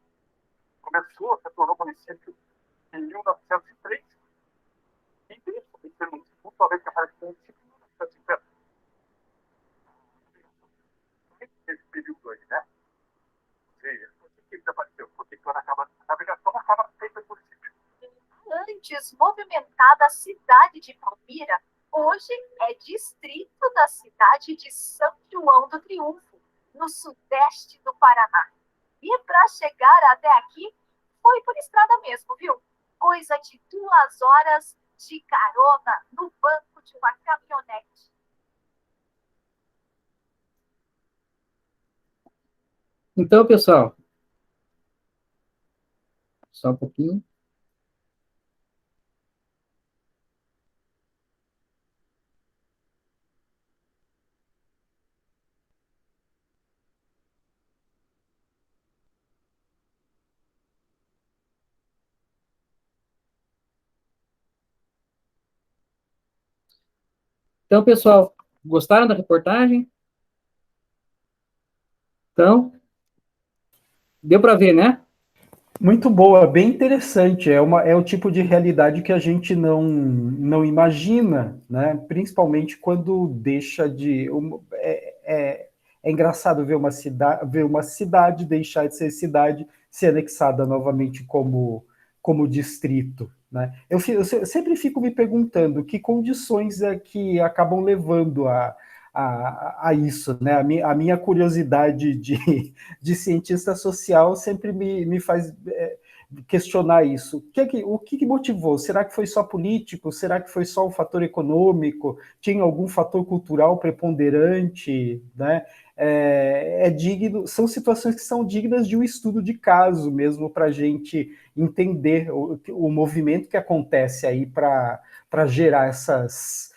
Speaker 6: Começou, se tornou município em 1903. E deixa de ser município, talvez que apareceu em 1950. Esse período aí, né? Por que ele apareceu? Porque quando a navegação acaba feita por município.
Speaker 5: Antes movimentada cidade de Palmira, hoje é distrito da cidade de São João do Triunfo, no sudeste do Paraná. E para chegar até aqui, foi por estrada mesmo, viu? Coisa de 2 horas de carona no banco de uma caminhonete.
Speaker 1: Então, pessoal, só um pouquinho. Então, pessoal, gostaram da reportagem? Então, deu para ver, né?
Speaker 2: Muito boa, bem interessante. É o tipo de realidade que a gente não imagina, né? Principalmente quando deixa de. É engraçado ver uma cidade deixar de ser cidade, ser anexada novamente como distrito, né? Eu sempre fico me perguntando que condições é que acabam levando a isso, né? A minha curiosidade de cientista social sempre me faz questionar isso. O que motivou? Será que foi só político? Será que foi só um fator econômico? Tinha algum fator cultural preponderante? Né? São situações que são dignas de um estudo de caso mesmo para a gente entender o movimento que acontece aí para gerar essas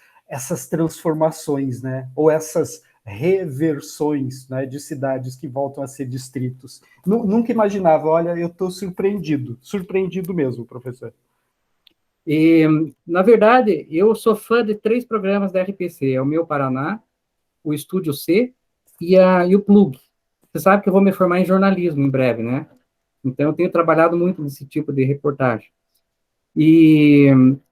Speaker 2: transformações, né? Ou essas reversões, né, de cidades que voltam a ser distritos. Nunca imaginava, olha, eu estou surpreendido mesmo, professor.
Speaker 1: E, na verdade, eu sou fã de 3 programas da RPC, é o Meu Paraná, o Estúdio C e o Plug. Você sabe que eu vou me formar em jornalismo em breve, né? Então, eu tenho trabalhado muito nesse tipo de reportagem. E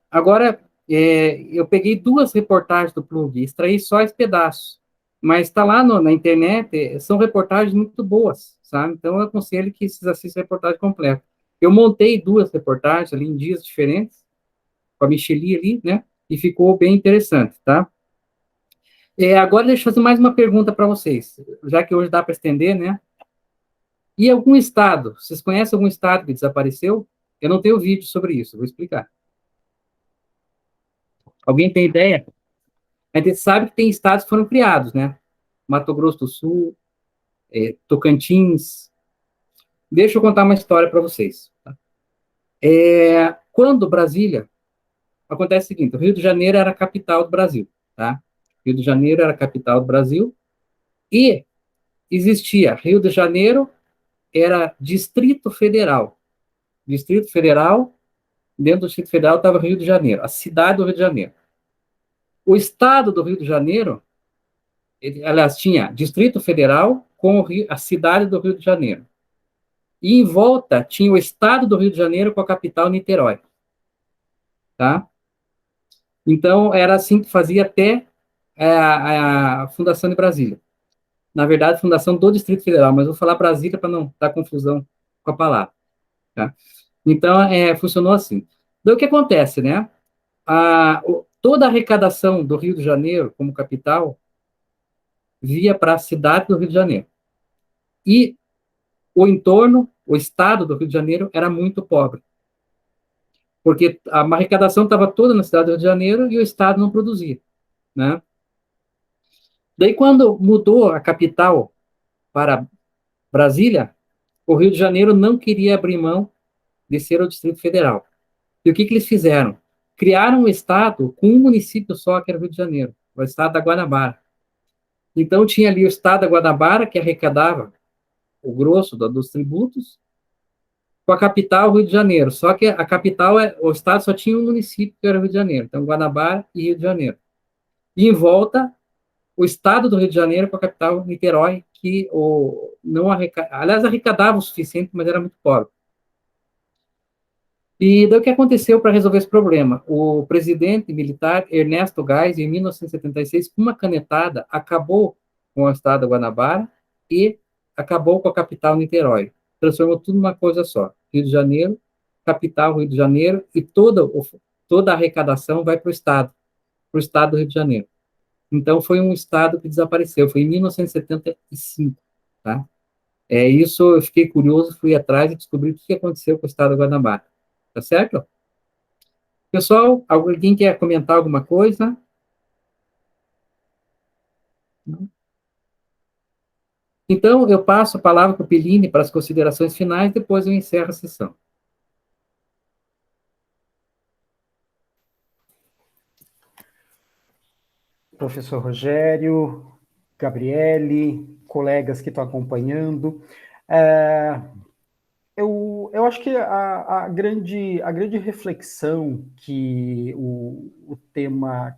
Speaker 1: agora, eu peguei 2 reportagens do Plug, extraí só esse pedaço, mas está lá na internet, são reportagens muito boas, sabe? Então, eu aconselho que vocês assistam a reportagem completa. Eu montei 2 reportagens ali em dias diferentes, com a Micheli ali, né? E ficou bem interessante, tá? Agora, deixa eu fazer mais uma pergunta para vocês, já que hoje dá para estender, né? E algum estado, vocês conhecem algum estado que desapareceu? Eu não tenho vídeo sobre isso, vou explicar. Alguém tem ideia? A gente sabe que tem estados que foram criados, né? Mato Grosso do Sul, Tocantins. Deixa eu contar uma história para vocês. Tá? Quando Brasília, acontece o seguinte, o Rio de Janeiro era a capital do Brasil, tá? Rio de Janeiro era a capital do Brasil e existia Rio de Janeiro, era Distrito Federal. Distrito Federal, dentro do Distrito Federal estava o Rio de Janeiro, a cidade do Rio de Janeiro. O estado do Rio de Janeiro, aliás, tinha Distrito Federal com a cidade do Rio de Janeiro. E em volta tinha o estado do Rio de Janeiro com a capital Niterói. Tá? Então, era assim que fazia até a fundação de Brasília. Na verdade, fundação do Distrito Federal, mas vou falar Brasília para não dar confusão com a palavra. Tá? Então, funcionou assim. Então, o que acontece, né? Toda a arrecadação do Rio de Janeiro como capital via para a cidade do Rio de Janeiro. E o entorno, o estado do Rio de Janeiro era muito pobre. Porque a arrecadação estava toda na cidade do Rio de Janeiro e o estado não produzia, né? Daí, quando mudou a capital para Brasília, o Rio de Janeiro não queria abrir mão de ser o Distrito Federal. E o que eles fizeram? Criaram um estado com um município só, que era o Rio de Janeiro, o estado da Guanabara. Então, tinha ali o estado da Guanabara, que arrecadava o grosso dos tributos, com a capital, Rio de Janeiro. Só que a capital, o estado só tinha um município, que era o Rio de Janeiro. Então, Guanabara e Rio de Janeiro. E em volta, o estado do Rio de Janeiro com a capital, Niterói, que não aliás, arrecadava o suficiente, mas era muito pobre. E daí o que aconteceu para resolver esse problema? O presidente militar Ernesto Geisel, em 1976, com uma canetada, acabou com o estado da Guanabara e acabou com a capital Niterói. Transformou tudo numa coisa só. Rio de Janeiro, capital Rio de Janeiro, e toda a arrecadação vai para o estado do Rio de Janeiro. Então, foi um estado que desapareceu, foi em 1975, tá? Isso eu fiquei curioso, fui atrás e descobri o que aconteceu com o estado da Guanabara. Tá certo? Pessoal, alguém quer comentar alguma coisa? Não? Então, eu passo a palavra para o Peline para as considerações finais, depois eu encerro a sessão.
Speaker 2: Professor Rogério, Gabriele, colegas que estão acompanhando. Eu acho que a grande reflexão que o tema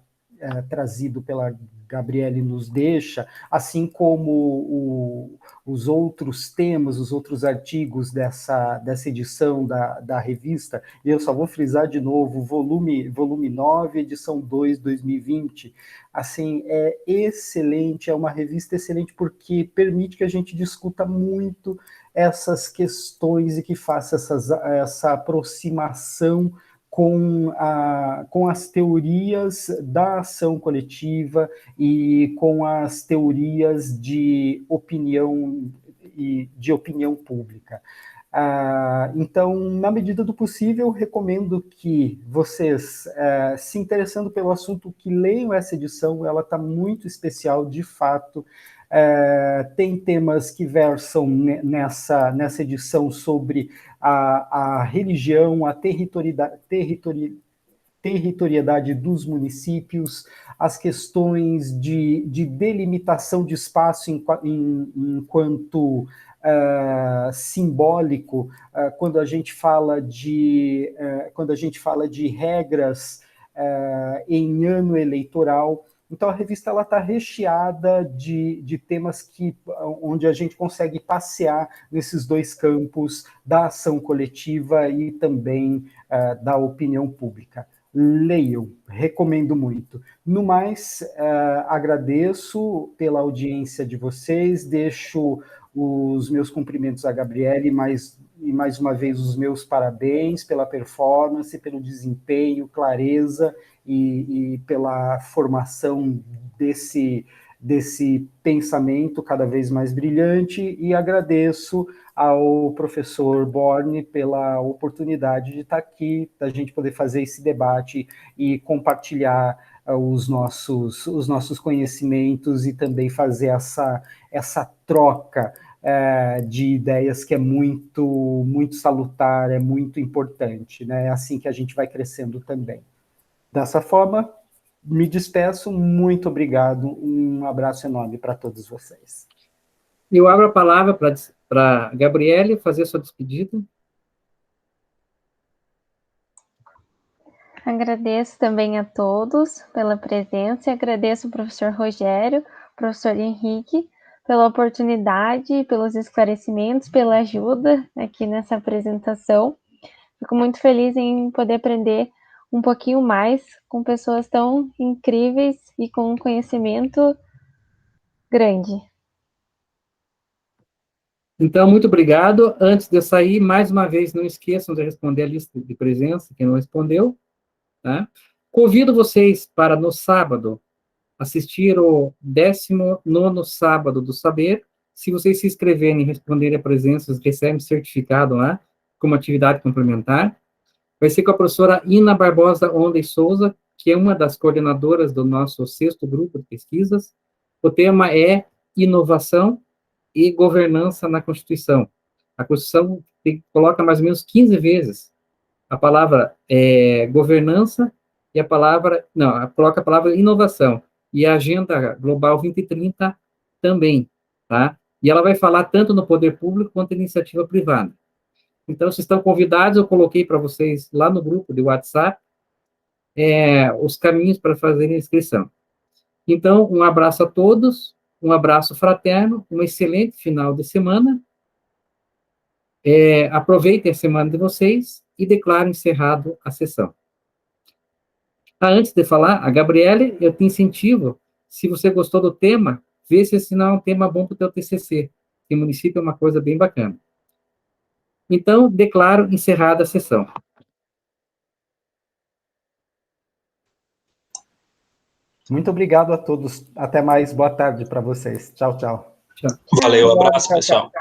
Speaker 2: trazido pela Gabriele nos deixa, assim como os outros temas, os outros artigos dessa edição da revista, e eu só vou frisar de novo, volume 9, edição 2, 2020, assim, é excelente, é uma revista excelente porque permite que a gente discuta muito essas questões e que faça essa aproximação com as teorias da ação coletiva e com as teorias de opinião pública. Então, na medida do possível, recomendo que vocês, se interessando pelo assunto, que leiam essa edição, ela está muito especial, de fato. Tem temas que versam nessa edição sobre a religião, a territorialidade dos municípios, as questões de delimitação de espaço enquanto simbólico, quando a gente fala de regras em ano eleitoral. Então, a revista está recheada de temas onde a gente consegue passear nesses dois campos da ação coletiva e também da opinião pública. Leiam, recomendo muito. No mais, agradeço pela audiência de vocês, deixo os meus cumprimentos a Gabriele, e mais uma vez os meus parabéns pela performance, pelo desempenho, clareza e pela formação desse pensamento cada vez mais brilhante, e agradeço ao professor Borne pela oportunidade de estar aqui, da gente poder fazer esse debate e compartilhar os nossos conhecimentos e também fazer essa troca de ideias que é muito, muito salutar, é muito importante, né? É assim que a gente vai crescendo também. Dessa forma, me despeço, muito obrigado, um abraço enorme para todos vocês.
Speaker 1: Eu abro a palavra para a Gabriele fazer sua despedida.
Speaker 3: Agradeço também a todos pela presença e agradeço ao professor Rogério, professor Henrique, pela oportunidade, pelos esclarecimentos, pela ajuda aqui nessa apresentação. Fico muito feliz em poder aprender um pouquinho mais com pessoas tão incríveis e com um conhecimento grande.
Speaker 1: Então, muito obrigado. Antes de eu sair, mais uma vez, não esqueçam de responder a lista de presença, quem não respondeu. Tá? Convido vocês para, no sábado, assistir o 19º Sábado do Saber. Se vocês se inscreverem e responderem a presença, vocês recebem certificado lá, como atividade complementar. Vai ser com a professora Ina Barbosa Onda e Souza, que é uma das coordenadoras do nosso 6º grupo de pesquisas. O tema é inovação e governança na Constituição. A Constituição coloca mais ou menos 15 vezes a palavra governança e coloca a palavra inovação. E a Agenda Global 2030 também, tá? E ela vai falar tanto no poder público quanto na iniciativa privada. Então, vocês estão convidados, eu coloquei para vocês lá no grupo de WhatsApp os caminhos para fazer a inscrição. Então, um abraço a todos, um abraço fraterno, um excelente final de semana. Aproveitem a semana de vocês e declaro encerrado a sessão. Antes de falar, a Gabriele, eu te incentivo, se você gostou do tema, vê se esse não é um tema bom para o teu TCC, que o município é uma coisa bem bacana. Então, declaro encerrada a sessão.
Speaker 2: Muito obrigado a todos. Até mais. Boa tarde para vocês. Tchau, tchau.
Speaker 1: Tchau.
Speaker 7: Valeu, abraço, pessoal.